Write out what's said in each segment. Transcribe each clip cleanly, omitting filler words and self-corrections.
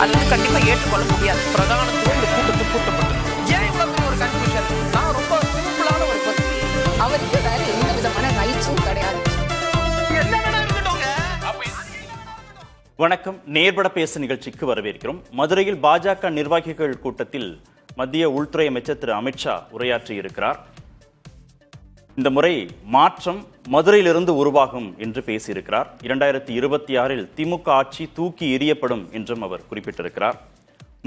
அது வந்து கண்டிப்பா ஏற்றுக்கொள்ள முடியாது. பிரதானத்துவம் இந்த கூட்டத்துக்கு கூட்டப்பட்டது. ஏன் இவ்வளவு பெரிய ஒரு கன்ஃபியூஷன்? நான் ரொம்ப சிம்பிளான ஒரு பர்சன். அவருக்கு வேற எந்த விதமான ரைட்ஸும் கிடையாது. என்ன வேணா இருக்கட்டும்ங்க. வணக்கம். நேர்பட பேச நிகழ்ச்சிக்கு வரவேற்கிறோம். மதுரையில் பாஜக நிர்வாகிகள் கூட்டத்தில் மத்திய உள்துறை அமைச்சர் திரு அமித்ஷா உரையாற்றி இருக்கிறார். இந்த முறை மாற்றம் மதுரையிலிருந்து உருவாகும் என்று பேசியிருக்கிறார். 2026 திமுக ஆட்சி தூக்கி எறியப்படும் என்றும் அவர் குறிப்பிட்டிருக்கிறார்.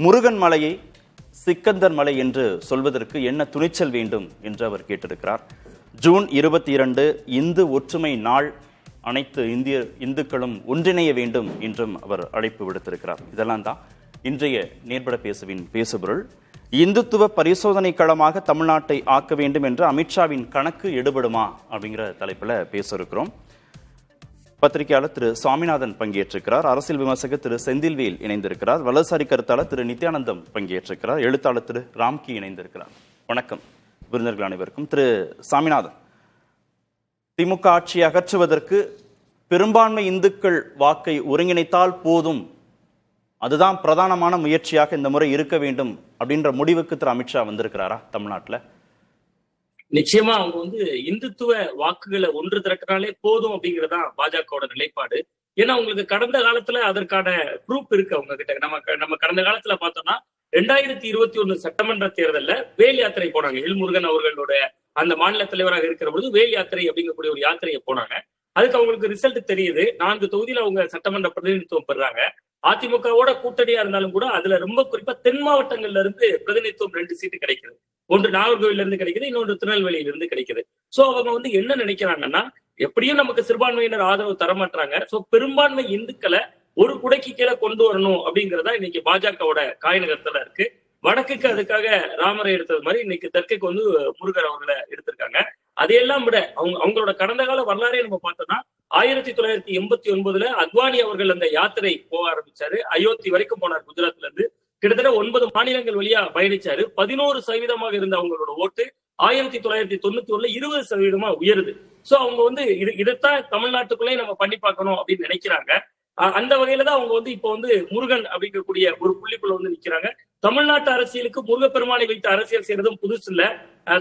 முருகன் மலையை சிக்கந்தர் மலை என்று சொல்வதற்கு என்ன துணிச்சல் வேண்டும் என்று அவர் கேட்டிருக்கிறார். ஜூன் 22 இந்து ஒற்றுமை நாள், அனைத்து இந்துக்களும் ஒன்றிணைய வேண்டும் என்றும் அவர் அழைப்பு விடுத்திருக்கிறார். இதெல்லாம் தான் இன்றைய நேர்பட பேசுவின் பேசுபொருள். இந்துத்துவ பரிசோதனை களமாக தமிழ்நாட்டை ஆக்க வேண்டும் என்று அமித்ஷாவின் கணக்கு எடுபடுமா அப்படிங்கிற தலைப்பில் பேச இருக்கிறோம். பத்திரிகையாளர் திரு சுவாமிநாதன் பங்கேற்றிருக்கிறார். அரசியல் விமர்சகர் திரு செந்தில்வேல் இணைந்திருக்கிறார். வலதுசாரி கருத்தாளர் திரு நித்யானந்தம் பங்கேற்றிருக்கிறார். எழுத்தாளர் திரு ராம்கி இணைந்திருக்கிறார். வணக்கம் விருந்தினர்கள் அனைவருக்கும். திரு சாமிநாதன், திமுக ஆட்சியை அகற்றுவதற்கு பெரும்பான்மை இந்துக்கள் வாக்கை ஒருங்கிணைத்தால் போதும், அதுதான் பிரதானமான முயற்சியாக இந்த முறை இருக்க வேண்டும் அப்படின்ற முடிவுக்கு திரு அமித்ஷா வந்திருக்கிறாரா தமிழ்நாட்டில்? நிச்சயமா அவங்க இந்துத்துவ வாக்குகளை ஒன்று திரட்டினாலே போதும் அப்படிங்கறதுதான் பாஜகவோட நிலைப்பாடு. ஏன்னா உங்களுக்கு கடந்த காலத்துல அதற்கான ப்ரூஃப் இருக்கு அவங்க கிட்ட. நம்ம கடந்த காலத்துல பார்த்தோம்னா 2021 சட்டமன்ற தேர்தல்ல வேல் யாத்திரை போனாங்க. எல்முருகன் அவர்களோட அந்த மாநில தலைவராக இருக்கிற பொழுது வேல் யாத்திரை அப்படிங்கக்கூடிய ஒரு யாத்திரையை போனாங்க. அதுக்கு அவங்களுக்கு ரிசல்ட் தெரியுது. 4 தொகுதியில அவங்க சட்டமன்ற பிரதிநிதித்துவம் பெறாங்க. அதிமுகவோட கூட்டணியா இருந்தாலும் கூட அதுல ரொம்ப குறிப்பா தென் மாவட்டங்கள்ல இருந்து பிரதிநிதித்துவம் 2 சீட்டு கிடைக்குது. ஒன்று நாகர்கோவில்ல இருந்து கிடைக்குது, இன்னொன்று திருநெல்வேலியில இருந்து கிடைக்குது. சோ அவங்க என்ன நினைக்கிறாங்கன்னா, எப்படியும் நமக்கு சிறுபான்மையினர் ஆதரவு தரமாட்டாங்க, சோ பெரும்பான்மை இந்துக்களை ஒரு குடைக்கு கீழே கொண்டு வரணும் அப்படிங்கறதா இன்னைக்கு பாஜகவோட காய்நகரத்துல இருக்கு. வடக்குக்கு அதுக்காக ராமரை எடுத்தது மாதிரி இன்னைக்கு தெற்குக்கு முருகர் அவர்களை எடுத்திருக்காங்க. அதையெல்லாம் விட அவங்களோட கடந்த கால வரலாறே நம்ம பார்த்தோம்னா 1989 அத்வானி அவர்கள் அந்த யாத்திரை போக ஆரம்பிச்சாரு. அயோத்தி வரைக்கும் போனார். குஜராத்ல இருந்து கிட்டத்தட்ட 9 மாநிலங்கள் வழியா பயணிச்சாரு. 11% இருந்த அவங்களோட ஓட்டு 1991 20% உயருது. சோ அவங்க இதைத்தான் தமிழ்நாட்டுக்குள்ளே நம்ம பண்ணி பார்க்கணும் அப்படின்னு நினைக்கிறாங்க. அந்த வகையில தான் அவங்க இப்போ முருகன் அப்படிங்கக்கூடிய ஒரு புள்ளிக்குள்ள நிக்கிறாங்க. தமிழ்நாட்டு அரசியலுக்கு முருகப்பெருமானை வைத்து அரசியல் செய்யறதும் புதுசு இல்ல.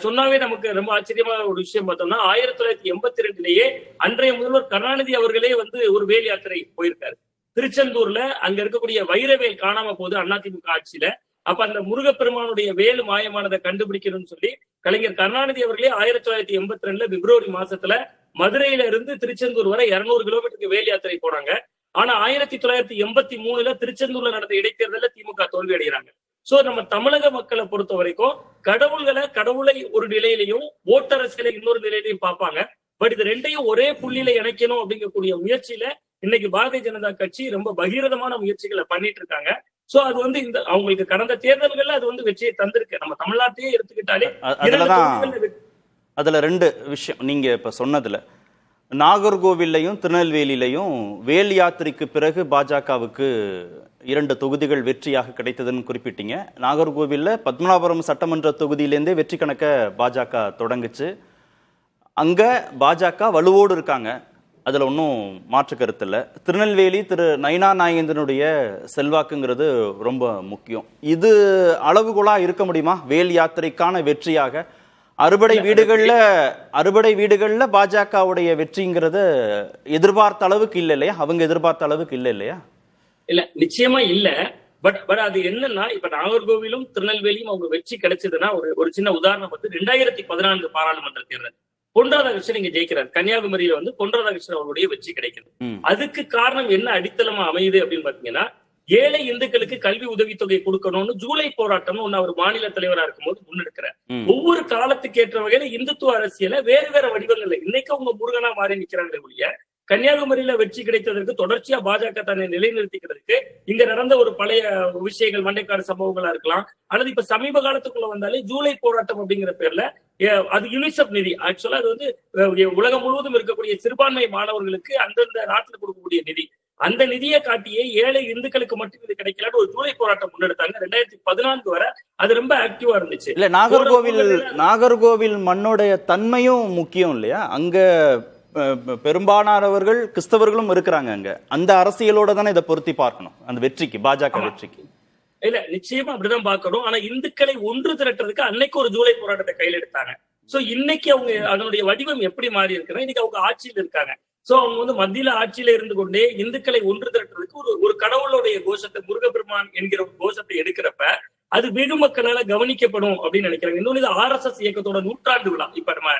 சொன்னாவே நமக்கு ரொம்ப ஆச்சரியமான ஒரு விஷயம் பார்த்தோம்னா 1982 அன்றைய முதல்வர் கருணாநிதி அவர்களே ஒரு வேல் யாத்திரை போயிருக்காரு. திருச்செந்தூர்ல அங்க இருக்கக்கூடிய வைரவேல் காணாம போகுது அதிமுக ஆட்சியில. அப்ப அந்த முருகப்பெருமானுடைய வேலு மாயமானதை கண்டுபிடிக்கணும்னு சொல்லி கலைஞர் கருணாநிதி அவர்களே 1982 பிப்ரவரி மாசத்துல மதுரையில இருந்து திருச்செந்தூர் வரை 200 கிலோமீட்டருக்கு வேல் யாத்திரை போனாங்க. ஆனா 1983 திருச்செந்தூர்ல நடந்த இடைத்தேர்தல திமுக தோல்வி அடைகிறாங்க. சோ நம்ம தமிழக மக்களை பொறுத்த வரைக்கும் கடவுளை ஒரு நிலையிலையும் ஓட்டரசியலை இன்னொரு நிலையிலையும் பார்ப்பாங்க. பட் இது ரெண்டையும் ஒரே புள்ளியில இணைக்கணும் அப்படிங்கக்கூடிய முயற்சியில இன்னைக்கு பாரதிய ஜனதா கட்சி ரொம்ப பகிரதமான முயற்சிகளை பண்ணிட்டு இருக்காங்க. சோ அது இந்த அவங்களுக்கு கடந்த தேர்தல்கள்ல அது வெற்றியை தந்திருக்கு. நம்ம தமிழ்நாட்டையே எடுத்துக்கிட்டாலே அதுல 2 விஷயம் நீங்க இப்ப சொன்னதுல, நாகர்கோவில்லையும் திருநெல்வேலியிலையும் வேல் யாத்திரைக்கு பிறகு பாஜகவுக்கு 2 தொகுதிகள் வெற்றியாக கிடைத்ததுன்னு குறிப்பிட்டீங்க. நாகர்கோவில்ல பத்மநாபபுரம் சட்டமன்ற தொகுதியிலேருந்தே வெற்றி கணக்க பாஜக தொடங்குச்சு. அங்க பாஜக வலுவோடு இருக்காங்க, அதுல ஒன்றும் மாற்று கருத்து இல்லை. திருநெல்வேலி திரு நயினா நாகேந்திரனுடைய செல்வாக்குங்கிறது ரொம்ப முக்கியம். இது அளவுகோலா இருக்க முடியுமா வேல் யாத்திரைக்கான வெற்றியாக? அறுபடை வீடுகள்ல பாஜகவுடைய வெற்றிங்கிறது எதிர்பார்த்த அளவுக்கு இல்ல இல்லையா? அவங்க எதிர்பார்த்த அளவுக்கு இல்ல இல்லையா? இல்ல, நிச்சயமா இல்ல. பட் அது என்னன்னா, இப்ப நாகர்கோவிலும் திருநெல்வேலியும் அவங்க வெற்றி கிடைச்சதுன்னா ஒரு சின்ன உதாரணம் 2014 பாராளுமன்ற தேர்தல் பொன் ராதாகிருஷ்ணன் இங்க ஜெயிக்கிறார். கன்னியாகுமரியில பொன் ராதாகிருஷ்ணன் அவருடைய வெற்றி கிடைக்குது. அதுக்கு காரணம் என்ன அடித்தளமா அமையுது அப்படின்னு பாத்தீங்கன்னா, ஏழை இந்துக்களுக்கு கல்வி உதவித்தொகை கொடுக்கணும்னு ஜூலை போராட்டம்னு அவர் மாநில தலைவரா இருக்கும்போது முன்னெடுக்கிறார். ஒவ்வொரு காலத்துக்கு ஏற்ற வகையில இந்துத்துவ அரசியல வேறு வேற வடிவங்கள்ல இன்னைக்கு அவங்க முருகனா மாறி நிக்கிறாங்களே ஒழிய, கன்னியாகுமரியில வெற்றி கிடைத்ததற்கு தொடர்ச்சியா பாஜக தன்னை நிலைநிறுத்திக்கிறதுக்கு இங்க நடந்த ஒரு பழைய விஷயங்கள், மண்டைக்காடு சம்பவங்களா இருக்கலாம், அல்லது இப்ப சமீப காலத்துக்குள்ள வந்தாலே ஜூலை போராட்டம் அப்படிங்கிற பேர்ல அது யுனிசெஃப் நிதி. ஆக்சுவலா அது உலகம் முழுவதும் இருக்கக்கூடிய சிறுபான்மை மாணவர்களுக்கு அந்தந்த நாட்டுல கொடுக்கக்கூடிய நிதி. அந்த நிதியை காட்டியே ஏழை இந்துக்களுக்கு மட்டும் இது கிடைக்கலன்னு ஒரு ஜூலை போராட்டம் முன்னெடுத்தாங்க. 2014 வரை அது ரொம்ப ஆக்டிவா இருந்துச்சு. இல்ல, நாகர்கோவில் மண்ணுடைய தன்மையும் முக்கியம் இல்லையா? அங்க பெரும்பாலானவர்கள் கிறிஸ்தவர்களும் இருக்கிறாங்க அங்க. அந்த அரசியலோட தானே இதை பொருத்தி பார்க்கணும், அந்த வெற்றிக்கு, பாஜக வெற்றிக்கு. இல்ல நிச்சயமா அப்படிதான் பார்க்கணும். ஆனா இந்துக்களை ஒன்று திரட்டுறதுக்கு அன்னைக்கு ஒரு ஜூலை போராட்டத்தை கையில் எடுத்தாங்க. சோ இன்னைக்கு அவங்க அதனுடைய வடிவம் எப்படி மாறி இருக்குன்னா, இன்னைக்கு அவங்க ஆட்சியில் இருக்காங்க. சோ அவங்க வந்து மத்தியில ஆட்சியில இருந்து கொண்டே இந்துக்களை ஒன்று திரட்டுறதுக்கு ஒரு கடவுளுடைய கோஷத்தை, முருகப்பெருமான் என்கிற ஒரு கோஷத்தை எடுக்கிறப்ப அது வெகு மக்களால கவனிக்கப்படும் அப்படின்னு நினைக்கிறாங்க. இன்னொன்னு இது RSS இயக்கத்தோட 100ஆண்டு விழா. இப்ப நம்ம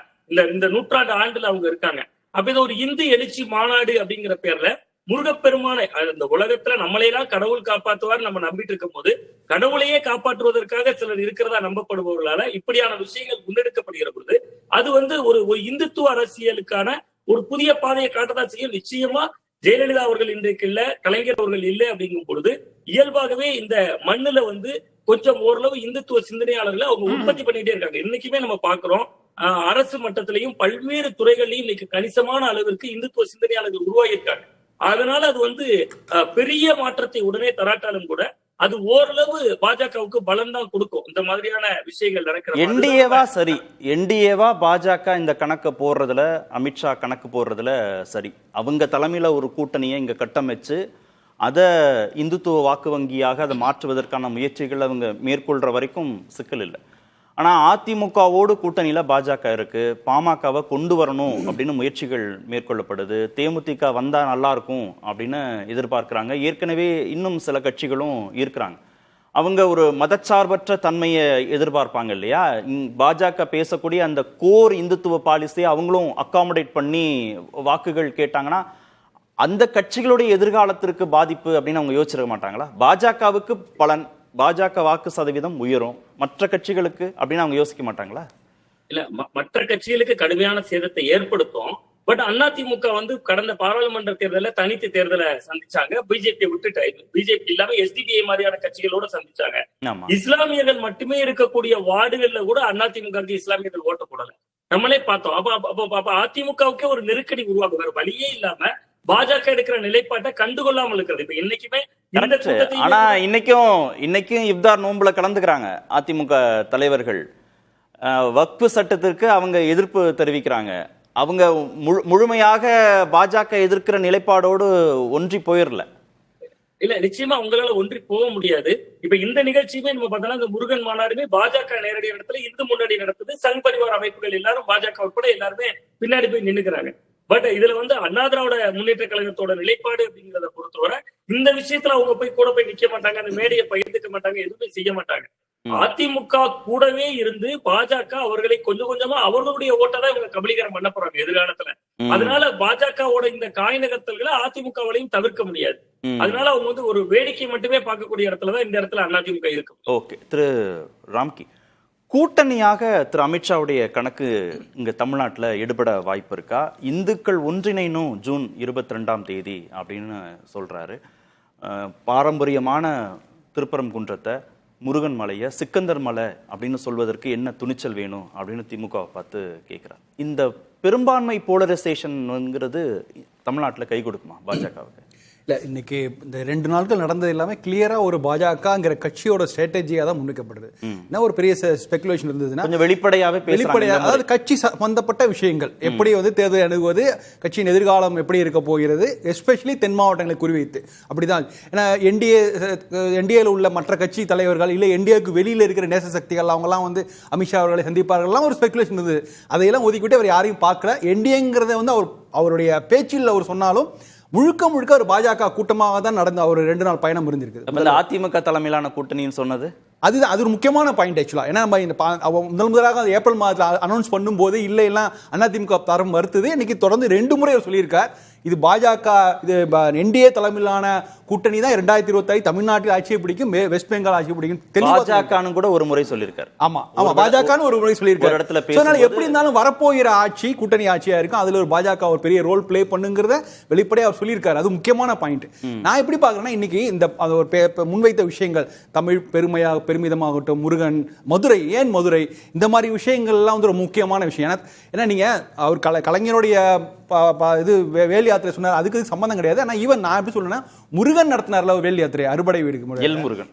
இந்த 100ஆண்டு ஆண்டுல அவங்க இருக்காங்க. அப்ப இது ஒரு இந்து எழுச்சி மாநாடு அப்படிங்கிற பேர்ல முருகப்பெருமானை, அந்த உலகத்துல நம்மளையெல்லாம் கடவுள் காப்பாற்றுவார் நம்ம நம்பிட்டு இருக்கும் போது, கடவுளையே காப்பாற்றுவதற்காக சிலர் இருக்கிறதா நம்பப்படுபவர்களால இப்படியான விஷயங்கள் முன்னெடுக்கப்படுகிற பொழுது அது வந்து ஒரு இந்துத்துவ அரசியலுக்கான ஒரு புதிய பாதையை காட்டதான் செய்யும். நிச்சயமா ஜெயலலிதா அவர்கள் இன்றைக்கு இல்ல, கலைஞர் அவர்கள் இல்லை அப்படிங்கும் பொழுது இயல்பாகவே இந்த மண்ணுல வந்து கொஞ்சம் ஓரளவு இந்துத்துவ சிந்தனையாளர்களை அவங்க உற்பத்தி பண்ணிட்டே இருக்காங்க. இன்னைக்குமே நம்ம பாக்குறோம், அரசு மட்டத்திலையும் பல்வேறு துறைகளையும் இன்னைக்கு கணிசமான அளவிற்கு இந்துத்துவ சிந்தனையாளர்கள் உருவாகியிருக்காங்க. அதனால அது வந்து பெரிய மாற்றத்தை உடனே தராட்டாலும் கூட அது ஓரளவு பாஜகவுக்கு பலம் தான் கொடுக்கும். இந்த மாதிரியான விஷயங்கள் நடக்கிற என்டிஏவா சரி, என்டிஏவா பாஜக இந்த கணக்கு போடுறதுல, அமித்ஷா கணக்கு போடுறதுல சரி, அவங்க தலைமையில ஒரு கூட்டணியை இங்க கட்டமைச்சு அதை இந்துத்துவ வாக்கு வங்கியாக அதை மாற்றுவதற்கான முயற்சிகள் அவங்க மேற்கொள்ற வரைக்கும் சிக்கல் இல்லை. ஆனா அதிமுகவோடு கூட்டணியில பாஜக இருக்கு, பாமகவை கொண்டு வரணும் அப்படின்னு முயற்சிகள் மேற்கொள்ளப்படுது. தேமுதிக வந்தா நல்லா இருக்கும் அப்படின்னு எதிர்பார்க்கிறாங்க. ஏற்கனவே இன்னும் சில கட்சிகளும் இருக்கிறாங்க. அவங்க ஒரு மதச்சார்பற்ற தன்மையை எதிர்பார்ப்பாங்க இல்லையா? பாஜக பேசக்கூடிய அந்த கோர் இந்துத்துவ பாலிசியை அவங்களும் அகாமடேட் பண்ணி வாக்குகள் கேட்டாங்கன்னா அந்த கட்சிகளுடைய எதிர்காலத்திற்கு பாதிப்பு அப்படின்னு அவங்க யோசிச்சிருக்க மாட்டாங்களா? பாஜகவுக்கு பலன், பாஜக வாக்கு சதவீதம் உயரும், மற்ற கட்சிகளுக்கு அப்படின்னு அவங்க யோசிக்க மாட்டாங்களா? இல்ல, மற்ற கட்சிகளுக்கு கடுமையான சேதத்தை ஏற்படுத்தும். பட் அதிமுக வந்து கடந்த பாராளுமன்ற தேர்தலில் தனித்து தேர்தலை சந்திச்சாங்க. பிஜேபி விட்டுட்டு, பிஜேபி இல்லாம SDPI மாதிரியான கட்சிகளோட சந்திச்சாங்க. இஸ்லாமியர்கள் மட்டுமே இருக்கக்கூடிய வார்டுகள்ல கூட அதிமுகவுக்கு இஸ்லாமியர்கள் ஓட்ட போடல. நம்மளே பார்த்தோம். அப்ப அதிமுகவுக்கே ஒரு நெருக்கடி உருவாகும். வேற வழியே இல்லாம பாஜக எடுக்கிற நிலைப்பாட்டை கண்டுகொள்ளாமல் இருக்கிறது. இப்ப இன்னைக்குமே ஆனா இன்னைக்கும் இப்தார் நோன்புல கலந்துக்கிறாங்க அதிமுக தலைவர்கள். வக்ஃபு சட்டத்திற்கு அவங்க எதிர்ப்பு தெரிவிக்கிறாங்க. அவங்க முழுமையாக பாஜக எதிர்க்கிற நிலைப்பாடோடு ஒன்றி போயிடல. இல்ல, நிச்சயமா உங்களால ஒன்றி போக முடியாது. இப்ப இந்த நிகழ்ச்சியுமே நம்ம பார்த்தோம்னா இந்த முருகன் மாநாடுமே பாஜக நேரடி இடத்துல இந்து முன்னணி நடத்துது. சங் பரிவார் அமைப்புகள் எல்லாரும் பாஜக உட்பட எல்லாருமே பின்னாடி போய் நின்னுக்கிறாங்க. பட் இதுல வந்து அண்ணா திராவிட முன்னேற்ற கழகத்தோட நிலைப்பாடு அப்படிங்கிறத பொறுத்தவரை இந்த விஷயத்துல அவங்க போய் கூட போய் நிக்க மாட்டாங்க, அந்த மேடையை பகிர்ந்துக்க மாட்டாங்க, எதுவுமே செய்ய மாட்டாங்க. அதிமுக கூடவே இருந்து பாஜக அவர்களை கொஞ்சம் கொஞ்சமா அவர்களுடைய ஓட்டதான் இவங்க கபலீகரம் பண்ண போறாங்க எதிர்காலத்துல. அதனால பாஜகவோட இந்த காய் நகர்த்தல்களை அதிமுகவாலையும் தவிர்க்க முடியாது. அதனால அவங்க வந்து ஒரு வேடிக்கை மட்டுமே பார்க்கக்கூடிய இடத்துலதான் இந்த இடத்துல அதிமுக இருக்கு. ஓகே, திரு ராம்கி, கூட்டணியாக திரு அமித்ஷாவுடைய கணக்கு இங்க தமிழ்நாட்டில் எடுபட வாய்ப்பு இருக்கா? இந்துக்கள் ஒன்றிணைனும் ஜூன் 22 அப்படின்னு சொல்றாரு. பாரம்பரியமான திருப்பரங்குன்றத்தை, முருகன் மலையை சிக்கந்தர் மலை அப்படின்னு சொல்வதற்கு என்ன துணிச்சல் வேணும் அப்படின்னு திமுகவை பார்த்து கேட்கிறார். இந்த பெரும்பான்மை போலரைசேஷன்ங்கிறது தமிழ்நாட்டில் கை கொடுக்குமா பாஜகவுக்கு? இல்லை, இன்னைக்கு இந்த 2 நாட்கள் நடந்தது எல்லாமே கிளியரா ஒரு பாஜகங்கிற கட்சியோட ஸ்ட்ராட்டஜியாக தான் முன்வைக்கப்படுது. என்ன ஒரு பெரிய ஸ்பெகுலேஷன் இருந்ததுன்னா கொஞ்சம் வெளிப்படையாக, அதாவது கட்சி சம்பந்தப்பட்ட விஷயங்கள் எப்படி வந்து தேர்தல் அணுகுவது, கட்சியின் எதிர்காலம் எப்படி இருக்க போகிறது, எஸ்பெஷலி தென் மாவட்டங்களை குறிவைத்து அப்படிதான். ஏன்னா என்டிஏல உள்ள மற்ற கட்சி தலைவர்கள் இல்லை என்டிஏக்கு வெளியில் இருக்கிற நேச சக்திகள் அவங்கலாம் வந்து அமித்ஷா அவர்களை சந்திப்பார்கள்லாம் ஒரு ஸ்பெகுலேஷன் இருந்தது. அதையெல்லாம் ஒதுக்கிவிட்டு அவர் யாரையும் பார்க்கல. என்டிஏங்கிறத வந்து அவருடைய பேச்சில் அவர் சொன்னாலும் முழுக்க முழுக்க ஒரு பாஜக கூட்டமாக தான் நடந்த ஒரு 2 நாள் பயணம் இருந்திருக்கு. அதிமுக தலைமையிலான கூட்டணின்னு சொன்னது அது ஒரு முக்கியமான பாயிண்ட் ஆக்சுவலா. ஏன்னா நம்ம இந்த முதலாக ஏப்ரல் மாதத்தில் அனௌன்ஸ் பண்ணும் போது இல்லை எல்லாம் அதிமுக தரம் மறுத்தது. இன்னைக்கு தொடர்ந்து 2 முறை அவர் சொல்லியிருக்கார். இது பாஜக, இது என்டிஏ தலைமையிலான கூட்டணி தான் 2025 தமிழ்நாட்டில் ஆட்சியை பிடிக்கும், வெஸ்ட் பெங்கால் ஆட்சியை பிடிக்கும். பாஜக கூட ஒரு முறை சொல்லியிருக்காரு. ஆமா, பாஜக ஒரு முறை சொல்லியிருக்காரு. எப்படி இருந்தாலும் வரப்போகிற ஆட்சி கூட்டணி ஆட்சியா இருக்கும், அதுல ஒரு பாஜக ஒரு பெரிய ரோல் பிளே பண்ணுங்கிறத வெளிப்படையா அவர் சொல்லியிருக்காரு. அது முக்கியமான பாயிண்ட். நான் எப்படி பாக்குறேன்னா, இன்னைக்கு இந்த முன்வைத்த விஷயங்கள், தமிழ் பெருமிதமாகட்டும், முருகன், மதுரை, ஏன் மதுரை, இந்த மாதிரி விஷயங்கள்லாம் வந்து ஒரு முக்கியமான விஷயம். ஏன்னா நீங்க அவர் கலைஞருடைய இது வேல் யாத்திரை சொன்னார், அதுக்கு சம்பந்தம் கிடையாது. ஆனா ஈவன் நான் எப்படி சொல்றேன்னா, முருகன் நடத்தினார்ல வேல் யாத்திரை, அறுபடை வீடுக்கு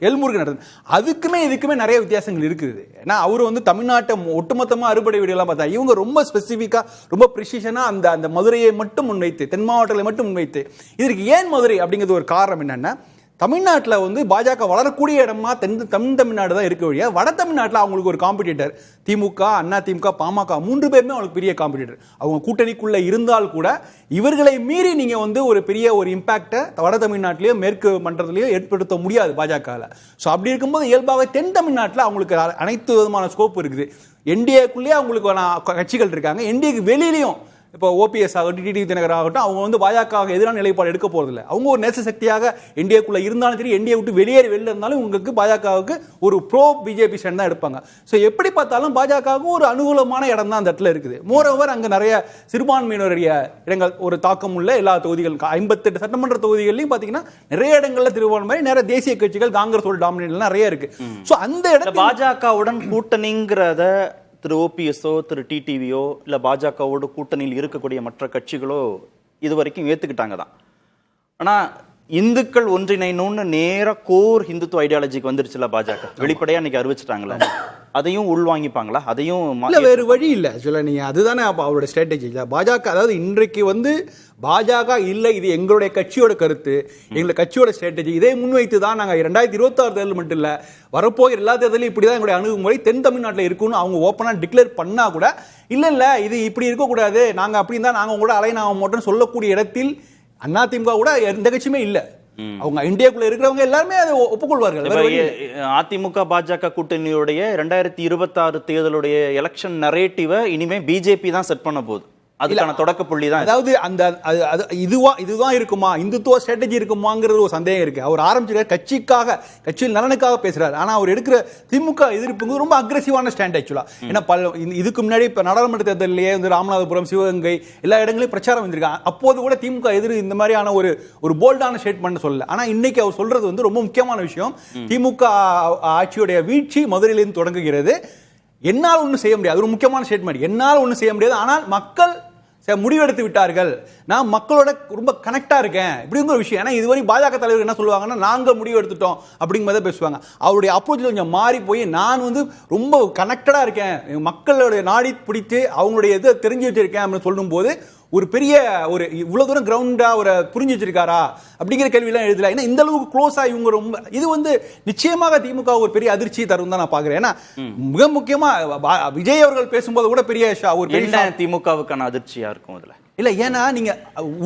எல்முருகன் நடத்தின, அதுக்குமே இதுக்குமே நிறைய வித்தியாசங்கள் இருக்குது. ஏன்னா அவரு வந்து தமிழ்நாட்டை ஒட்டுமொத்தமா அறுபடை வீடுகள்லாம் பார்த்தா, இவங்க ரொம்ப ஸ்பெசிஃபிக்கா ரொம்ப ப்ரிசிஷனா அந்த மதுரையை மட்டும் முன்வைத்து, தென் மாவட்டங்களை மட்டும் முன்வைத்து. இதற்கு ஏன் மதுரை அப்படிங்கிறது ஒரு காரணம் என்னன்னா, தமிழ்நாட்டில் வந்து பாஜக வளரக்கூடிய இடமா தமிழ்நாடு தான் இருக்க வழியா, வட தமிழ்நாட்டில் அவங்களுக்கு ஒரு காம்படிட்டர் திமுக, அண்ணா திமுக, பாமக 3 பேருமே அவங்களுக்கு பெரிய காம்படிட்டர். அவங்க கூட்டணிக்குள்ள இருந்தால் கூட இவர்களை மீறி நீங்க வந்து ஒரு பெரிய ஒரு இம்பாக்டை வட தமிழ்நாட்டிலேயோ மேற்கு மன்றத்திலேயோ ஏற்படுத்த முடியாது பாஜகவில். ஸோ அப்படி இருக்கும்போது இயல்பாக தென் தமிழ்நாட்டில் அவங்களுக்கு அனைத்து விதமான ஸ்கோப் இருக்குது. என்டிஏக்குள்ளேயே அவங்களுக்கு கட்சிகள் இருக்காங்க, என்டிஏக்கு வெளியிலையும் இப்போ ஓபிஎஸ் ஆகட்டும், டிடிவி தினகர் ஆகட்டும், அவங்க வந்து பாஜக எதிரான நிலைப்பாடு எடுக்க போறதில்லை. அவங்க ஒரு நேச சக்தியாக என்டிஏக்குள்ள இருந்தாலும் சரி, என்டிஏ விட்டு வெளில இருந்தாலும் உங்களுக்கு பாஜகவுக்கு ஒரு ப்ரோ பிஜேபி ஸ்டாண்ட் தான் எடுப்பாங்க. ஸோ எப்படி பார்த்தாலும் பாஜகவுக்கு ஒரு அனுகூலமான இடம் தான் அந்த இடத்துல இருக்குது. மோரோவர் அங்கே நிறைய சிறுபான்மையினருடைய இடங்கள், ஒரு தாக்கம் உள்ள எல்லா தொகுதிகள் 58 சட்டமன்ற தொகுதிகளையும் பார்த்தீங்கன்னா நிறைய இடங்கள்ல திருவான்மை, நிறைய தேசிய கட்சிகள் காங்கிரஸோட டாமினேட் நிறைய இருக்கு. ஸோ அந்த இடத்துல பாஜகவுடன் கூட்டணிங்கிறத திரு ஓபிஎஸ்ஓ, திரு டிடிவியோ இல்ல பாஜகவோட கூட்டணியில் இருக்கக்கூடிய மற்ற கட்சிகளோ இது வரைக்கும் ஏத்துக்கிட்டாங்க தான். ஆனா இந்துக்கள் ஒன்றிணைன்னு நேர கோர் ஹிந்துத்துவ ஐடியாலஜிக்கு வந்துருச்சுல பாஜக, வெளிப்படையா இன்னைக்கு அறிவிச்சிட்டாங்களா, அதையும் உள்வாங்கிப்பாங்களா? அதையும் வேறு வழி இல்லை சொல்ல நீங்க, அதுதானே அவரோட ஸ்ட்ராட்டஜி. பாஜக அதாவது இன்றைக்கு வந்து பாஜக இல்லை, இது எங்களுடைய கட்சியோட கருத்து, எங்களுடைய கட்சியோட ஸ்ட்ராட்டஜி, இதை முன்வைத்து தான் நாங்கள் 2026 தேர்தல் மட்டும் இல்லை, வரப்போகிற எல்லா தேர்தலும் இப்படிதான் எங்களுடைய அணுகுமுறை தென் தமிழ்நாட்டில் இருக்குன்னு அவங்க ஓப்பனாக டிக்ளேர் பண்ணா கூட இல்லை இது இப்படி இருக்கக்கூடாது, நாங்கள் அப்படி தான் நாங்கள் உங்களோட அலைன் ஆக மாட்டோம்னு சொல்லக்கூடிய இடத்தில் அதிமுக கூட எந்த கட்சியுமே இல்லை. அவங்க இந்தியாக்குள்ள இருக்கிறவங்க எல்லாருமே அதை ஒப்புக்கொள்வார்கள். அதிமுக பாஜக கூட்டணியுடைய 2026 தேர்தலுடைய எலெக்ஷன் நரேட்டிவை இனிமே பிஜேபி தான் செட் பண்ண போகுது. அதுக்கான தொடக்க புள்ளி தான். அதாவது அந்த இதுதான் இருக்குமா, இந்துத்துவ ஸ்ட்ராட்டஜி இருக்குமாங்கிறது ஒரு சந்தேகம் இருக்கு. அவர் ஆரம்பிச்சிருக்காரு கட்சிக்காக, கட்சியில் நலனுக்காக பேசுறாரு. ஆனா அவர் எடுக்கிற திமுக எதிர்ப்பு ரொம்ப அக்ரெசிவான ஸ்டாண்ட் ஆக்சுவலா. ஏன்னா இதுக்கு முன்னாடி இப்ப நாடாளுமன்ற தேர்தலிலேயே வந்து ராமநாதபுரம், சிவகங்கை எல்லா இடங்களையும் பிரச்சாரம் வந்திருக்காங்க. அப்போது கூட திமுக எதிர் இந்த மாதிரியான ஒரு போல்டான ஸ்டேட்மெண்ட் சொல்லல. ஆனா இன்னைக்கு அவர் சொல்றது வந்து ரொம்ப முக்கியமான விஷயம். திமுக ஆட்சியுடைய வீழ்ச்சி மதுரையிலிருந்து தொடங்குகிறது, என்னால் ஒன்றும் செய்ய முடியாது. ஒரு முக்கியமான ஸ்டேட்மெண்ட், என்னால் ஒன்றும் செய்ய முடியாது, ஆனால் மக்கள் முடிவெடுத்து விட்டார்கள், நான் மக்களோட ரொம்ப கனெக்டா இருக்கேன் இப்படிங்கிற விஷயம். ஏன்னா இதுவரை பாஜக தலைவர் என்ன சொல்லுவாங்கன்னா, நாங்கள் முடிவு எடுத்துட்டோம் அப்படிங்கிறத பேசுவாங்க. அவருடைய அப்ரோச் கொஞ்சம் மாறி போய் நான் வந்து ரொம்ப கனெக்டடா இருக்கேன், மக்களோட நாடி பிடித்து அவங்களுடைய இதை தெரிஞ்சு வச்சிருக்கேன் அப்படின்னு சொல்லும் போது ஒரு பெரிய ஒரு இவ்வளவு தூரம் கிரவுண்டா ஒரு புரிஞ்சு வச்சிருக்காரா அப்படிங்கிற கேள்வியெல்லாம் எழுதல. ஏன்னா இந்த அளவுக்கு க்ளோஸா இவங்க ரொம்ப, இது வந்து நிச்சயமாக திமுக ஒரு பெரிய அதிர்ச்சி தரும் தான் நான் பாக்குறேன். ஏன்னா மிக முக்கியமா விஜய் அவர்கள் பேசும்போது கூட பெரிய திமுகவுக்கான அதிர்ச்சியா இருக்கும் அதுல இல்ல. ஏன்னா நீங்க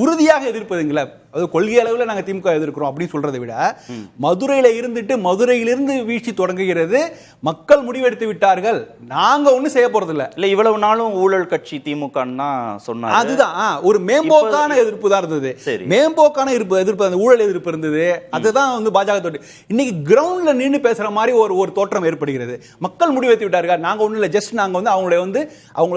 உறுதியாக எதிர்ப்பதுங்களா, அது கொள்கை அளவில் நாங்க திமுக எதிர்க்கிறோம் அப்படின்னு சொல்றதை விட, மதுரையில இருந்துட்டு மதுரையிலிருந்து வீழ்ச்சி தொடங்குகிறது, மக்கள் முடிவெடுத்து விட்டார்கள், நாங்க ஒண்ணும் செய்ய போறது இல்ல. இவ்வளவு நாளும் ஊழல் கட்சி திமுக சொன்னாங்க. அதுதான் ஒரு மேம்போக்கான எதிர்ப்பு தான் இருந்தது. மேம்போக்கான எதிர்ப்பு அந்த ஊழல் எதிர்ப்பு இருந்தது. அதுதான் வந்து பாஜக தோட்டு இன்னைக்கு கிரவுண்ட்ல நின்று பேசுற மாதிரி ஒரு தோற்றம் ஏற்படுகிறது. மக்கள் முடிவெடுத்து விட்டார்கள், நாங்க ஒண்ணும் இல்ல, ஜஸ்ட் நாங்க வந்து அவங்களை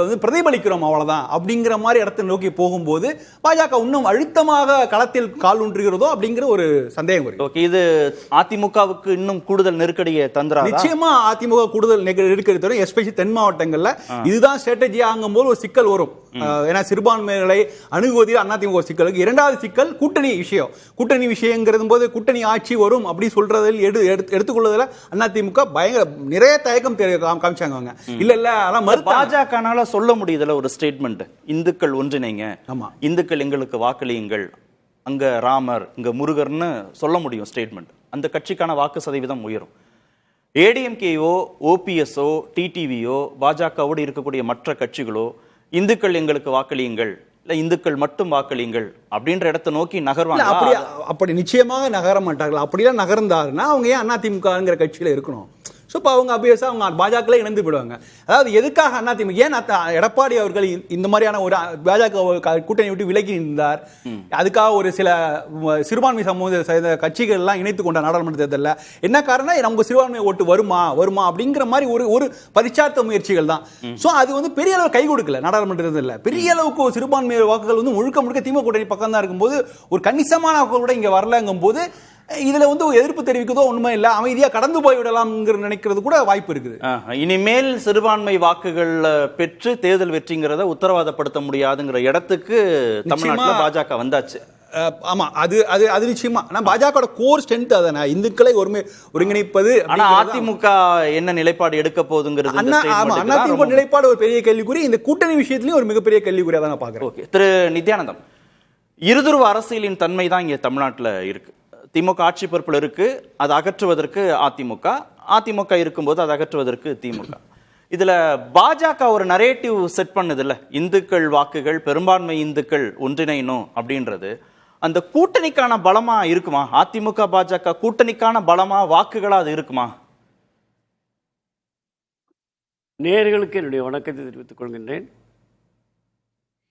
வந்து பிரதிபலிக்கிறோம் அவ்வளவுதான் அப்படிங்கிற மாதிரி இடத்தை நோக்கி போகும்போது பாஜக இன்னும் அழுத்தமாக களத்தில் கால் ஊன்றுகிறதோ அப்படிங்கிற ஒரு சந்தேகம் வருது. ஓகே, இது அதிமுகவுக்கு இன்னும் கூடுதல் நெருக்கடியை தந்துரா? நிச்சயமா அதிமுக கூடுதல் நெருக்கடி தரும். எஸ்பெஷலி தென் மாவட்டங்கள்ல இதுதான் ஸ்ட்ராட்டஜி ஆகும்போது ஒரு சிக்கல் வரும். ஏன்னா சிறுபான்மைகளை அணுகுவதில் அதிமுக சிக்கலுக்கு. இரண்டாவது சிக்கல் கூட்டணி விஷயம். கூட்டணி விஷயங்கிறது போது கூட்டணி ஆட்சி வரும் அப்படி சொல்றதில் எடுத்துக்கொள்வதில் அதிமுக பயங்கர நிறைய தயக்கம் காமிச்சாங்க. இல்ல அதான் பாஜகனால சொல்ல முடியுதுல ஒரு ஸ்டேட்மெண்ட், இந்துக்கள் ஒன்றிணைங்க, இந்துக்கள் எங்களுக்கு வாக்களியுங்கள், அங்க ராமர் இங்க முருகர்னு சொல்ல முடியும் ஸ்டேட்மெண்ட். அந்த கட்சிக்கான வாக்கு சதவீதம் உயரும். ஏடிஎம்கேயோ, ஓபிஎஸ்ஓ, டிடிவியோ, பாஜகவோடு இருக்கக்கூடிய மற்ற கட்சிகளோ இந்துக்கள் எங்களுக்கு வாக்களியுங்கள், இல்ல இந்துக்கள் மட்டும் வாக்களியுங்கள் அப்படின்ற இடத்தை நோக்கி நகர்வாங்க. அப்படி நிச்சயமாக நகர மாட்டார்கள். அப்படிலாம் நகர்ந்தாருன்னா அவங்க ஏன் அதிமுகங்கிற கட்சியில இருக்கணும்? ஸோ இப்போ அவங்க அபியஸா அவங்க பாஜக இணைந்து போயிடுவாங்க. அதாவது எதுக்காக அதிமுக, ஏன் எடப்பாடி அவர்கள் இந்த மாதிரியான ஒரு பாஜக கூட்டணி விட்டு விலகி நின்றார்? அதுக்காக ஒரு சில சிறுபான்மை சமூக கட்சிகள் எல்லாம் இணைத்து கொண்ட நாடாளுமன்ற தேர்தலில் என்ன காரணம், நமக்கு சிறுபான்மை ஓட்டு வருமா அப்படிங்கிற மாதிரி ஒரு பரிச்சார்த்த முயற்சிகள் தான். ஸோ அது வந்து பெரிய அளவு கை கொடுக்கல நாடாளுமன்ற தேர்தலில். பெரிய அளவுக்கு சிறுபான்மை வாக்குகள் வந்து முழுக்க திமுக கூட்டணி பக்கம் தான் இருக்கும்போது ஒரு கணிசமான வாக்குகள் கூட இங்க வரலங்கும் போது இதுல வந்து எதிர்ப்பு தெரிவிக்கிறதோ ஒண்ணுமே இல்ல, அமைதியா கடந்து போய் விடலாம்ங்கிற நினைக்கிறது கூட வாய்ப்பு இருக்குது. இனிமேல் சிறுபான்மை வாக்குகள் பெற்று தேர்தல் வெற்றிங்கிறத உத்தரவாதப்படுத்த முடியாதுங்கிற இடத்துக்கு தமிழ்நாட்டுல பாஜக வந்தாச்சு. ஆமா, அது அது அது நிச்சயமா. ஆனா பாஜக கோர் ஸ்ட்ரென்த் அதானே, இந்துக்களை ஒருங்கிணைப்பது. ஆனா அதிமுக என்ன நிலைப்பாடு எடுக்க போகுதுங்கிறது அதிமுக நிலைப்பாடு ஒரு பெரிய கேள்விக்குறி. இந்த கூட்டணி விஷயத்திலயும் ஒரு மிகப்பெரிய கேள்விக்குறியா தான் பாக்குறேன். திரு நித்யானந்தம், இருதுருவ அரசியலின் தன்மை தான் இங்க தமிழ்நாட்டுல இருக்கு. திமுக ஆட்சி பொறுப்பில் இருக்கு, அதை அகற்றுவதற்கு அதிமுக, அதிமுக இருக்கும்போது அதை அகற்றுவதற்கு திமுக. இதுல பாஜக ஒரு நரேட்டிவ் செட் பண்ணுது இல்ல, இந்துக்கள் வாக்குகள் பெரும்பான்மை இந்துக்கள் ஒன்றிணையணும் அப்படின்றது. அந்த கூட்டணிக்கான பலமா இருக்குமா? அதிமுக பாஜக கூட்டணிக்கான பலமா, வாக்குகளா அது இருக்குமா? நேயர்களுக்கு என்னுடைய வணக்கத்தை தெரிவித்துக் கொள்கின்றேன்.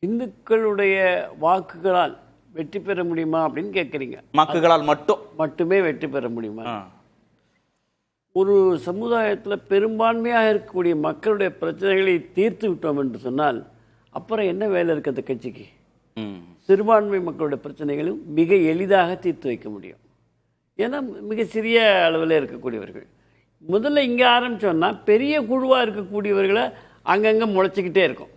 இந்துக்களுடைய வாக்குகளால் வெற்றி பெற முடியுமா அப்படின்னு கேட்குறீங்க. வாக்குகளால் மட்டுமே வெற்றி பெற முடியுமா? ஒரு சமுதாயத்தில் பெரும்பான்மையாக இருக்கக்கூடிய மக்களுடைய பிரச்சனைகளை தீர்த்து விட்டோம் என்று சொன்னால் அப்புறம் என்ன வேலை இருக்கு அந்த கட்சிக்கு? சிறுபான்மை மக்களுடைய பிரச்சனைகளும் மிக எளிதாக தீர்த்து வைக்க முடியும். ஏன்னா மிக சிறிய அளவில் இருக்கக்கூடியவர்கள். முதல்ல இங்கே ஆரம்பித்தோன்னா பெரிய குழுவாக இருக்கக்கூடியவர்களை அங்கங்கே முளைச்சிக்கிட்டே இருக்கும்.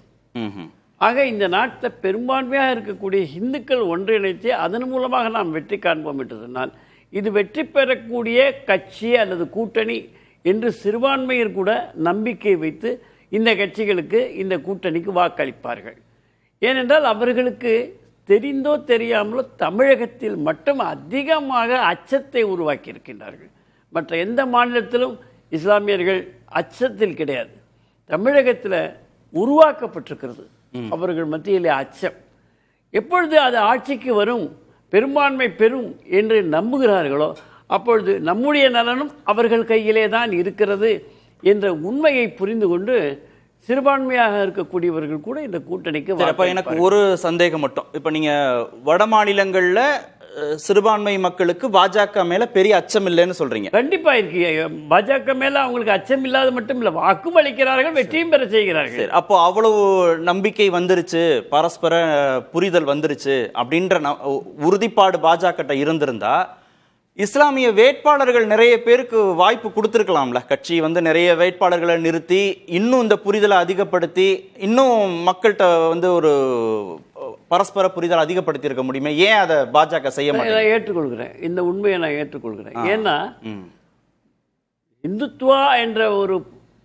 ஆக இந்த நாட்டில் பெரும்பான்மையாக இருக்கக்கூடிய இந்துக்கள் ஒன்றிணைத்து அதன் மூலமாக நாம் வெற்றி காண்போம் என்று சொன்னால் இது வெற்றி பெறக்கூடிய கட்சி அல்லது கூட்டணி என்று சிறுபான்மையர் கூட நம்பிக்கை வைத்து இந்த கட்சிகளுக்கு, இந்த கூட்டணிக்கு வாக்களிப்பார்கள். ஏனென்றால் அவர்களுக்கு தெரிந்தோ தெரியாமலோ தமிழகத்தில் மட்டும் அதிகமாக அச்சத்தை உருவாக்கி இருக்கின்றார்கள். மற்ற எந்த மாநிலத்திலும் இஸ்லாமியர்கள் அச்சத்தில் கிடையாது. தமிழகத்தில் உருவாக்கப்பட்டிருக்கிறது அவர்கள் மத்தியிலே அச்சம். எப்பொழுது அது ஆட்சிக்கு வரும், பெரும்பான்மை பெறும் என்று நம்புகிறார்களோ அப்பொழுது நம்முடைய நலனும் அவர்கள் கையிலே தான் இருக்கிறது என்ற உண்மையை புரிந்து கொண்டு சிறுபான்மையாக இருக்கக்கூடியவர்கள் கூட இந்த கூட்டணிக்கு. எனக்கு ஒரு சந்தேகம் மட்டும், இப்ப நீங்க வட மாநிலங்கள்ல சிறுபான்மை மக்களுக்கு பாஜக மேல பெரிய அச்சம் இல்லைன்னு சொல்றீங்க. கண்டிப்பா இருக்கு. பாஜக மேல அவங்களுக்கு அச்சம் இல்லாத மட்டும் இல்ல, வாக்கும் அளிக்கிறார்கள், வெற்றியும் பெற செய்கிறார்கள். அப்போ அவ்வளவு நம்பிக்கை வந்துருச்சு, பரஸ்பர புரிதல் வந்துருச்சு அப்படின்ற உறுதிப்பாடு பாஜக இருந்திருந்தா இஸ்லாமிய வேட்பாளர்கள் நிறைய பேருக்கு வாய்ப்பு கொடுத்துருக்கலாம்ல. கட்சி வந்து நிறைய வேட்பாளர்களை நிறுத்தி இன்னும் இந்த புரிதலை அதிகப்படுத்தி இன்னும் மக்கள்கிட்ட வந்து ஒரு பரஸ்பர புரிதல் அதிகப்படுத்தி இருக்க முடியுமே. ஏன் அதை பாஜக செய்ய மாட்டேங்குது? ஏற்றுக்கொள்கிறேன், இந்த உண்மையை நான் ஏற்றுக்கொள்கிறேன். ஏன்னா இந்துத்துவா என்ற ஒரு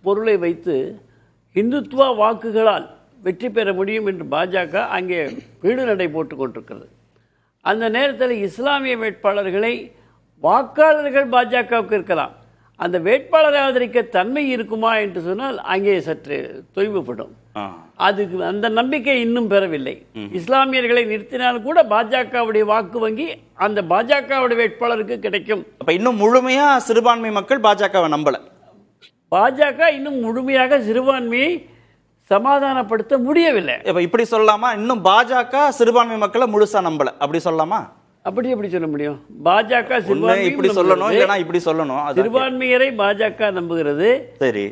பொருளை வைத்து இந்துத்துவா வாக்குகளால் வெற்றி பெற முடியும் என்று பாஜக அங்கே வீடு நடை போட்டுக் கொண்டிருக்கிறது. அந்த நேரத்தில் இஸ்லாமிய வேட்பாளர்களை வாக்காளர்கள் பாஜகவுக்கு இருக்கலாம், அந்த வேட்பாளரை ஆதரிக்க தன்மை இருக்குமா என்று சொன்னால் அங்கே சற்று தொய்வுபடும். அதுக்கு அந்த நம்பிக்கை இன்னும் பெறவில்லை. இஸ்லாமியர்களை நிறுத்தினால் கூட பாஜகவுடைய வாக்கு வங்கி அந்த பாஜகவுடைய வேட்பாளருக்கு கிடைக்கும். அப்ப இன்னும் முழுமையா சிறுபான்மை மக்கள் பாஜகவை நம்பல. பாஜக இன்னும் முழுமையாக சிறுபான்மையை சமாதானப்படுத்த முடியவில்லை. இப்படி சொல்லலாமா? இன்னும் பாஜக சிறுபான்மை மக்களை முழுசா நம்பல, அப்படி சொல்லலாமா? அப்படி எப்படி சொல்ல முடியும்? பாஜக இப்படி சொல்லணும், இல்லனா இப்படி சொல்லணும். சிறுபான்மையரை பாஜக நம்புகிறது. சரி,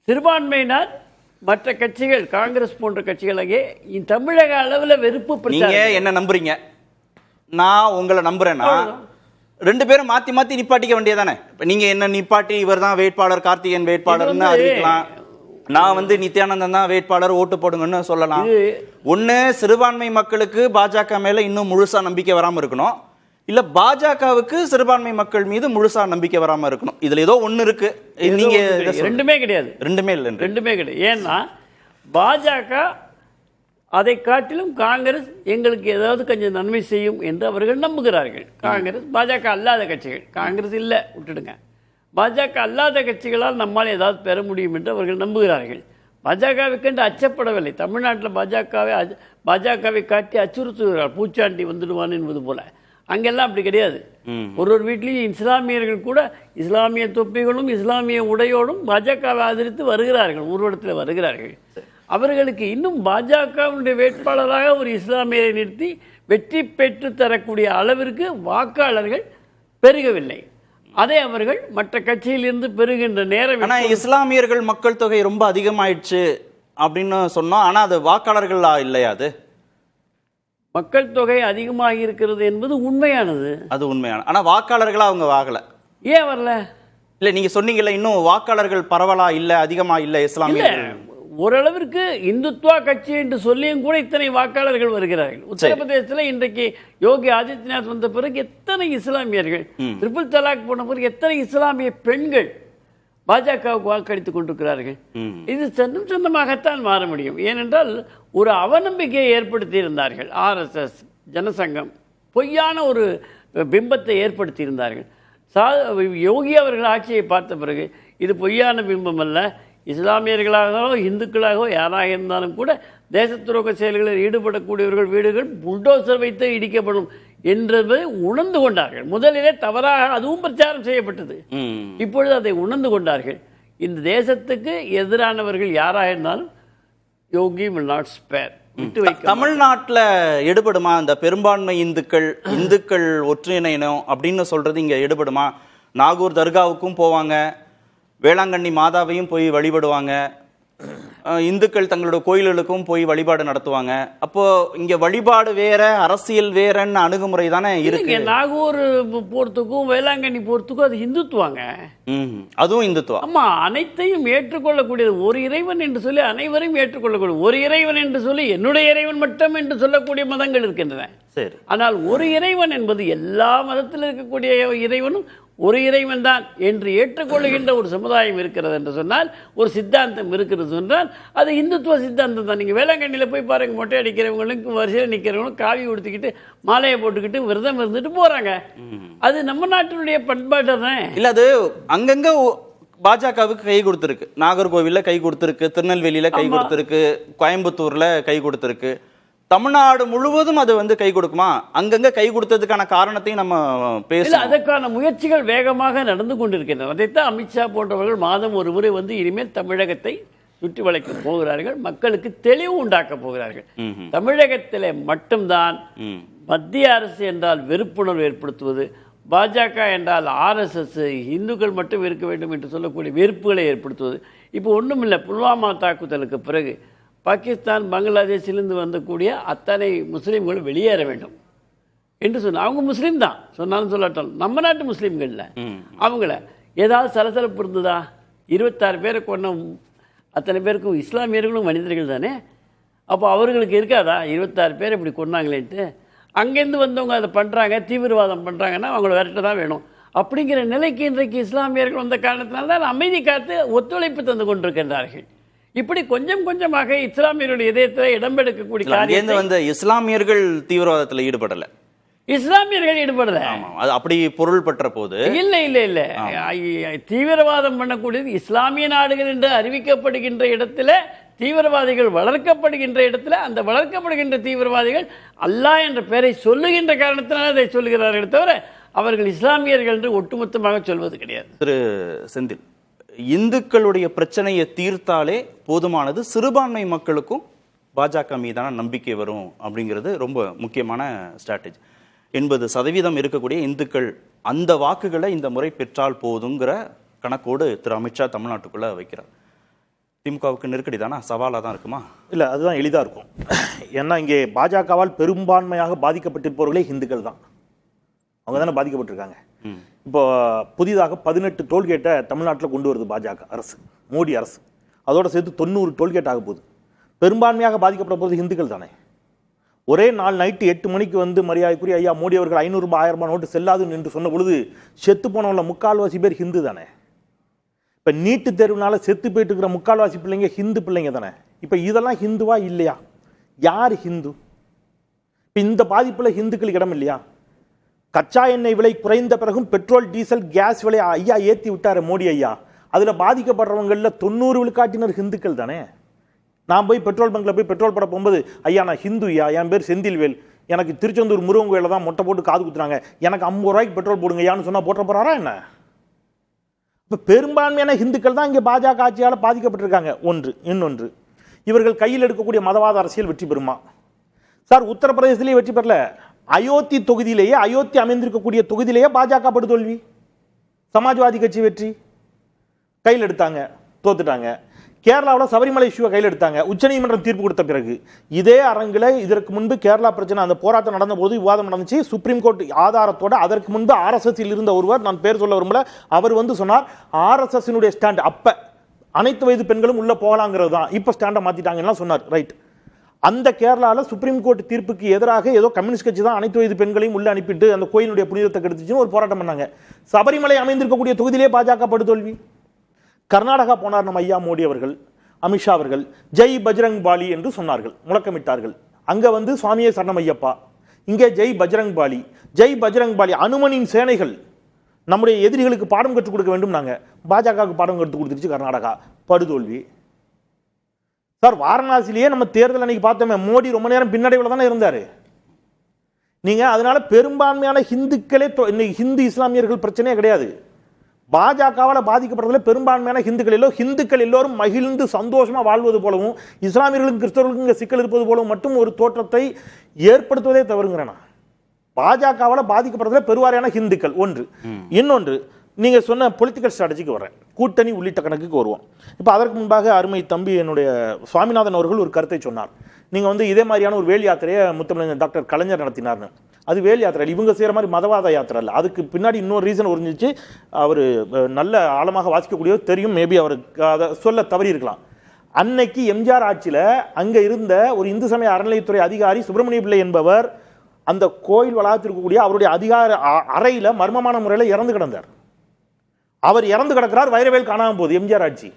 சிறுபான்மையினர் மற்ற கட்சிகள், காங்கிரஸ் போன்ற கட்சிகள் அங்கே தமிழக அளவில் வெறுப்பு. நீங்க என்ன நம்புறீங்க, நான் உங்களை நம்புறேன்னா ரெண்டு பேரும் மாத்தி மாத்தி நிப்பாட்டிக்க வேண்டியதானே? நீங்க என்ன நிப்பாட்டி இவர் தான் வேட்பாளர், கார்த்திகேயன் வேட்பாளர்னு அறிவிக்கலாம், நான் வந்து நித்யானந்தன் தான் வேட்பாளர், ஓட்டு போடுங்கன்னு சொல்லலாம். ஒண்ணு சிறுபான்மை மக்களுக்கு பாஜக மேல இன்னும் முழுசா நம்பிக்கை வராம இருக்கணும், இல்ல பாஜகவுக்கு சிறுபான்மை மக்கள் மீது முழுசா நம்பிக்கை வராம இருக்கணும். இதுல ஏதோ ஒண்ணு இருக்கு. நீங்க ரெண்டுமே கிடையாது. ரெண்டுமே இல்லை, ரெண்டுமே கிடையாது. ஏன்னா பாஜக அதை காட்டிலும் காங்கிரஸ் எங்களுக்கு ஏதாவது கொஞ்சம் நன்மை செய்யும் என்று அவர்கள் நம்புகிறார்கள். காங்கிரஸ், பாஜக அல்லாத கட்சிகள், காங்கிரஸ் இல்லை விட்டுடுங்க, பாஜக அல்லாத கட்சிகளால் நம்மால் ஏதாவது பெற முடியும் என்று அவர்கள் நம்புகிறார்கள். பாஜகவுக்கு அச்சப்படவில்லை. தமிழ்நாட்டில் பாஜகவை காட்டி அச்சுறுத்துகிறார், பூச்சாண்டி வந்துடுவான் என்பது போல. அங்கெல்லாம் அப்படி கிடையாது. ஒரு வீட்லையும் இஸ்லாமியர்கள் கூட இஸ்லாமிய தொப்பிகளும் இஸ்லாமிய உடையோடும் பாஜகவை ஆதரித்து வருகிறார்கள், ஊர்வலத்தில் வருகிறார்கள். அவர்களுக்கு இன்னும் பாஜகவுடைய வேட்பாளராக ஒரு இஸ்லாமியரை நிறுத்தி வெற்றி பெற்று தரக்கூடிய அளவிற்கு வாக்காளர்கள் பெருகவில்லை. அதை அவர்கள் மற்ற கட்சியிலிருந்து பெறுகின்ற நேரம். ஆனா இஸ்லாமியர்கள் மக்கள் தொகை ரொம்ப அதிகமாயிடுச்சு அப்படின்னு சொன்னோம். ஆனா அது வாக்காளர்கள் இல்லையா? அது மக்கள் தொகை அதிகமாக இருக்கிறது என்பது உண்மையானது. அது உண்மையான, ஆனா வாக்காளர்களா அவங்க வாகல. ஏன் வரல? இல்ல நீங்க சொன்னீங்கல்ல, இன்னும் வாக்காளர்கள் பரவலா இல்ல, அதிகமா இல்ல இஸ்லாமியர்கள். ஓரளவிற்கு இந்துத்துவா கட்சி என்று சொல்லியும் கூட இத்தனை வாக்காளர்கள் வருகிறார்கள். உத்தரப்பிரதேசத்தில் இன்றைக்கு யோகி ஆதித்யநாத் வந்த பிறகு எத்தனை இஸ்லாமியர்கள், ட்ரிபிள் தலாக் போன பிறகு எத்தனை இஸ்லாமிய பெண்கள் பாஜகவுக்கு வாக்களித்துக் கொண்டிருக்கிறார்கள். இது சொன்னம் சொந்தமாகத்தான் மாற முடியும். ஏனென்றால் ஒரு அவநம்பிக்கையை ஏற்படுத்தி இருந்தார்கள். RSS ஜனசங்கம் பொய்யான ஒரு பிம்பத்தை ஏற்படுத்தி இருந்தார்கள். யோகி அவர்கள் ஆட்சியை பார்த்த பிறகு இது பொய்யான பிம்பம் அல்ல, இஸ்லாமியர்களாகவோ இந்துக்களாகவோ யாராக இருந்தாலும் கூட தேச துரோக செயல்களில் ஈடுபடக்கூடியவர்கள் வீடுகள் புல்டோசர் வைத்து இடிக்கப்படும் என்பதை உணர்ந்து கொண்டார்கள். முதலிலே தவறாக அதுவும் பிரச்சாரம் செய்யப்பட்டது. இப்பொழுது அதை உணர்ந்து கொண்டார்கள். இந்த தேசத்துக்கு எதிரானவர்கள் யாராக இருந்தாலும் யோகி will not spare. தமிழ்நாட்டுல எடுபடுமா இந்த பெரும்பான்மை இந்துக்கள் ஒற்றிணையணும் அப்படின்னு சொல்றது இங்க எடுபடுமா? நாகூர் தர்காவுக்கும் போவாங்க, வேளாங்கண்ணி மாதாவையும் போய் வழிபடுவாங்க, இந்துக்கள் தங்களோட கோயில்களுக்கும் போய் வழிபாடு நடத்துவாங்க. அப்போ இங்க வழிபாடு வேற, அரசியல் வேறன்னு அணுகுமுறை தானே இருக்கு. நாகூர் போறதுக்கும் வேளாங்கண்ணி போறதுக்கும் அது இந்துத்துவாங்க. அதுவும் இந்துத்துவா. ஆமா, அனைத்தையும் ஏற்றுக்கொள்ளக்கூடியது. ஒரு இறைவன் என்று சொல்லி அனைவரையும் ஏற்றுக்கொள்ளக்கூடிய, ஒரு இறைவன் என்று சொல்லி என்னுடைய இறைவன் மட்டும் என்று சொல்லக்கூடிய மதங்கள் இருக்கின்றன. சரி, ஆனால் ஒரு இறைவன் என்பது எல்லா மதத்தில் இருக்கக்கூடிய இறைவனும் ஒரு இறைவன் தான் என்று ஏற்றுக்கொள்கின்ற ஒரு சமுதாயம் இருக்கிறது என்று சொன்னால், ஒரு சித்தாந்தம் இருக்கிறது சொன்னால் அது இந்துத்துவ சித்தாந்தம் தான். நீங்கள் வேளாங்கண்ணியில் போய் பாருங்க, மொட்டை அடிக்கிறவங்களும் வரிசையில் நிற்கிறவங்களும் காவி உடுத்திக்கிட்டு மாலையை போட்டுக்கிட்டு விரதம் இருந்துட்டு போறாங்க. அது நம்ம நாட்டினுடைய பண்பாடு தான். இல்ல, அது அங்கங்க பாஜகவுக்கு கை கொடுத்திருக்கு. நாகர்கோவில்ல கை கொடுத்திருக்கு, திருநெல்வேலியில கை கொடுத்திருக்கு, கோயம்புத்தூர்ல கை கொடுத்திருக்கு. தமிழ்நாடு முழுவதும் அது கை கொடுக்குமா? அங்கங்க கை கொடுத்ததுக்கான காரணத்தையும் நம்ம பேசலாம். அதற்கான முயற்சிகள் வேகமாக நடந்து கொண்டிருக்கின்றன. அதைத்தான் அமித்ஷா போன்றவர்கள் மாதம் ஒரு முறை இனிமேல் தமிழகத்தை சுற்றி வளைக்க போகிறார்கள், மக்களுக்கு தெளிவு உண்டாக்க போகிறார்கள். தமிழகத்திலே மட்டும்தான் மத்திய அரசு என்றால் வெறுப்புணர்வு ஏற்படுத்துவது, பாஜக என்றால் RSS இந்துக்கள் மட்டும் இருக்க வேண்டும் என்று சொல்லக்கூடிய வெறுப்புகளை ஏற்படுத்துவது. இப்போ ஒன்றும் இல்லை, புல்வாமா தாக்குதலுக்கு பிறகு பாகிஸ்தான் பங்களாதேஷிலிருந்து வந்தக்கூடிய அத்தனை முஸ்லீம்களும் வெளியேற வேண்டும் என்று சொன்ன, அவங்க முஸ்லீம் தான் சொன்னாலும் சொல்லாட்டாலும், நம்ம நாட்டு முஸ்லீம்கள்ல அவங்கள ஏதாவது சலசலப்பு இருந்ததா? 26 பேரை கொண்ட அத்தனை பேருக்கும் இஸ்லாமியர்களும் மனிதர்கள் தானே. அப்போ அவர்களுக்கு இருக்காதா 26 பேர் இப்படி கொண்டாங்களேன்ட்டு? அங்கேருந்து வந்தவங்க அதை பண்ணுறாங்க, தீவிரவாதம் பண்ணுறாங்கன்னா அவங்கள விரட்ட தான் வேணும் அப்படிங்கிற நிலைக்கு இன்றைக்கு இஸ்லாமியர்கள் வந்த காரணத்தினால தான் அமைதி காத்து ஒத்துழைப்பு தந்து கொண்டிருக்கின்றார்கள். இப்படி கொஞ்சம் கொஞ்சமாக இஸ்லாமியருடைய இதயத்தில் இடம்பெடுக்கக்கூடிய காரியம். வந்த இஸ்லாமியர்கள் தீவிரவாதத்தில் ஈடுபடல, இஸ்லாமியர்கள் ஈடுபடல. அப்படி பொருள் பெற்ற போது இல்ல இல்ல இல்ல, தீவிரவாதம் பண்ணக்கூடியது இஸ்லாமிய நாடுகள் என்று அறிவிக்கப்படுகின்ற இடத்துல, தீவிரவாதிகள் வளர்க்கப்படுகின்ற இடத்துல, அந்த வளர்க்கப்படுகின்ற தீவிரவாதிகள் அல்லாஹ் என்ற பெயரை சொல்லுகின்ற காரணத்தினால அதை சொல்லுகிறார்கள் தவிர அவர்கள் இஸ்லாமியர்கள் என்று ஒட்டுமொத்தமாக சொல்வது கிடையாது. திரு செந்தில், இந்துக்களுடைய பிரச்சனையை தீர்த்தாலே போதுமானது, சிறுபான்மை மக்களுக்கும் பாஜக மீதான நம்பிக்கை வரும் அப்படிங்கிறது ரொம்ப முக்கியமான ஸ்ட்ராட்டஜி. 80% இருக்கக்கூடிய இந்துக்கள் அந்த வாக்குகளை இந்த முறை பெற்றால் போதுங்கிற கணக்கோடு திரு அமித்ஷா தமிழ்நாட்டுக்குள்ள வைக்கிறார். திமுகவுக்கு நெருக்கடி தானா, சவாலாக தான் இருக்குமா? இல்லை, அதுதான் எளிதாக இருக்கும். ஏன்னா இங்கே பாஜகவால் பெரும்பான்மையாக பாதிக்கப்பட்டிருப்பவர்களே இந்துக்கள் தான். அவங்க தானே பாதிக்கப்பட்டிருக்காங்க. இப்போ புதிதாக 18 டோல்கேட்டை தமிழ்நாட்டில் கொண்டு வருது பாஜக அரசு, மோடி அரசு. அதோட சேர்த்து 90 டோல்கேட் ஆக போகுது. பெரும்பான்மையாக பாதிக்கப்பட போகிறது இந்துக்கள் தானே. ஒரே நாள் நைட்டு 8 மணிக்கு மரியாதைக்குரிய ஐயா மோடி அவர்கள் 500 ரூபாய் 1000 ரூபாய் நோட்டு செல்லாதுன்னு என்று சொன்ன பொழுது செத்து போனவங்கள 3/4 பேர் ஹிந்து தானே. இப்போ நீட்டு தேர்வுனால செத்து போயிட்டு இருக்கிற 3/4 பிள்ளைங்க ஹிந்து பிள்ளைங்க தானே. இப்போ இதெல்லாம் ஹிந்துவா இல்லையா? யார் ஹிந்து? இப்போ இந்த பாதிப்பில் ஹிந்துக்களுக்கு இடம் இல்லையா? கச்சா எண்ணெய் விலை குறைந்த பிறகும் பெட்ரோல் டீசல் கேஸ் விலை ஐயா ஏற்றி விட்டாரு மோடி ஐயா. அதில் பாதிக்கப்படுறவங்களில் 90 விழுக்காட்டினர் ஹிந்துக்கள் தானே. நான் போய் பெட்ரோல் பங்கில் போய் பெட்ரோல் போட போகும்போது, ஐயா நான் ஹிந்துயா, என் பேர் செந்தில்வேல், எனக்கு திருச்செந்தூர் முருகன் கோயிலில் தான் மொட்டை போட்டு காது குத்துறாங்க, எனக்கு 50 ரூபாய்க்கு பெட்ரோல் போடுங்கயான்னு சொன்னால் போட்ட போகிறாரா என்ன? இப்போ பெரும்பான்மையான ஹிந்துக்கள் தான் இங்கே பாஜக ஆட்சியால் பாதிக்கப்பட்டிருக்காங்க. ஒன்று. இன்னொன்று, இவர்கள் கையில் எடுக்கக்கூடிய மதவாத அரசியல் வெற்றி பெறுமா? சார், உத்தரப்பிரதேசத்திலேயே வெற்றி பெறல, அயோத்தி தொகுதியிலேயே, அயோத்தி அமைந்திருக்கக்கூடிய தொகுதியிலேயே பாஜக படுதோல்வி. சமாஜ்வாதி கட்சி வெற்றி, கையில் எடுத்தாங்க, தோத்துட்டாங்க. கேரளாவில் சபரிமலை இஷ்யூவை கையில் எடுத்தாங்க. உச்சநீதிமன்றம் தீர்ப்பு கொடுத்த பிறகு இதே அரங்கில் இதற்கு முன்பு கேரளா பிரச்சனை அந்த போராட்டம் நடந்த போது விவாதம் நடந்துச்சு. சுப்ரீம் கோர்ட் ஆதாரத்தோட அதற்கு முன்பு RSS இருந்த ஒருவர், நான் பேர் சொல்ல விரும்பல, அவர் வந்து சொன்னார் RSS ஸ்டாண்ட் அப்ப அனைத்து வயது பெண்களும் உள்ள போகலாங்கிறது தான், இப்ப ஸ்டாண்டை மாத்திட்டாங்கன்னா சொன்னார். ரைட். அந்த கேரளாவில் சுப்ரீம் கோர்ட் தீர்ப்புக்கு எதிராக ஏதோ கம்யூனிஸ்ட் கட்சி தான் அனைத்து வயது பெண்களையும் உள்ள அனுப்பிட்டு அந்த கோயிலுடைய புனிதத்தை கெடுத்துச்சுன்னு ஒரு போராட்டம் பண்ணாங்க. சபரிமலை அமைந்திருக்கக்கூடிய தொகுதியிலே பாஜக படுதோல்வி. கர்நாடகா போனார் நம்ம ஐயா மோடி அவர்கள், அமித்ஷா அவர்கள், ஜெய் பஜ்ரங் பாலி என்று சொன்னார்கள், முழக்கமிட்டார்கள். அங்க வந்து சுவாமியே சரணமையப்பா, இங்கே ஜெய் பஜ்ரங் பாலி, ஜெய் பஜ்ரங் பாலி, அனுமனின் சேனைகள் நம்முடைய எதிரிகளுக்கு பாடம் கற்றுக் கொடுக்க வேண்டும். நாங்க பாஜகவுக்கு பாடம் கற்றுக் கொடுத்துருச்சு கர்நாடகா, படுதோல்வி. சார் வாரணாசிலேயே நம்ம தேர்தல் அன்னைக்கு பார்த்தோமே, மோடி ரொம்ப நேரம் பின்னடைவில் தானே இருந்தாரு. நீங்க அதனால பெரும்பான்மையான ஹிந்துக்களே இன்னைக்கு ஹிந்து இஸ்லாமியர்கள் பிரச்சனையே கிடையாது. பாஜகவால் பாதிக்கப்படுறதுல பெரும்பான்மையான ஹிந்துக்கள் எல்லோரும் மகிழ்ந்து சந்தோஷமா வாழ்வது போலவும் இஸ்லாமியர்களுக்கும் கிறிஸ்தவர்களுக்கும் இங்கே சிக்கல் இருப்பது போலவும் மட்டும் ஒரு தோற்றத்தை ஏற்படுத்துவதே தவறுங்கிறேன். பாஜகவால் பாதிக்கப்படுறதுல பெருவாரியான ஹிந்துக்கள் ஒன்று. இன்னொன்று, நீங்க சொன்ன பொலிட்டிக்கல் ஸ்ட்ராட்டஜிக்கு வரேன், கூட்டணி உள்ளிட்ட கணக்குக்கு வருவோம். இப்போ அதற்கு முன்பாக அருமை தம்பி என்னுடைய சுவாமிநாதன் அவர்கள் ஒரு கருத்தை சொன்னார். நீங்க வந்து இதே மாதிரியான ஒரு வேல் யாத்திரையை முத்தமிழ் டாக்டர் கலைஞர் நடத்தினார்னு. அது வேல் யாத்திரை, இவங்க செய்யற மாதிரி மதவாத யாத்திரை இல்லை. அதுக்கு பின்னாடி இன்னொரு ரீசன் ஒரிஞ்சிச்சு. அவர் நல்ல ஆழமாக வாசிக்கக்கூடிய தெரியும், மேபி அவருக்கு அதை சொல்ல தவறி இருக்கலாம். அன்னைக்கு எம்ஜிஆர் ஆட்சியில் அங்க இருந்த ஒரு இந்து சமய அறநிலையத்துறை அதிகாரி சுப்பிரமணிய பிள்ளை என்பவர் அந்த கோயில் வளாகத்திற்கக்கூடிய அவருடைய அதிகார அறையில மர்மமான முறையில் இறந்து கிடந்தார். அவர் இறந்து கிடக்கிறார், வைரவேல் காணாம போகுது எம்ஜிஆர் ஆட்சி.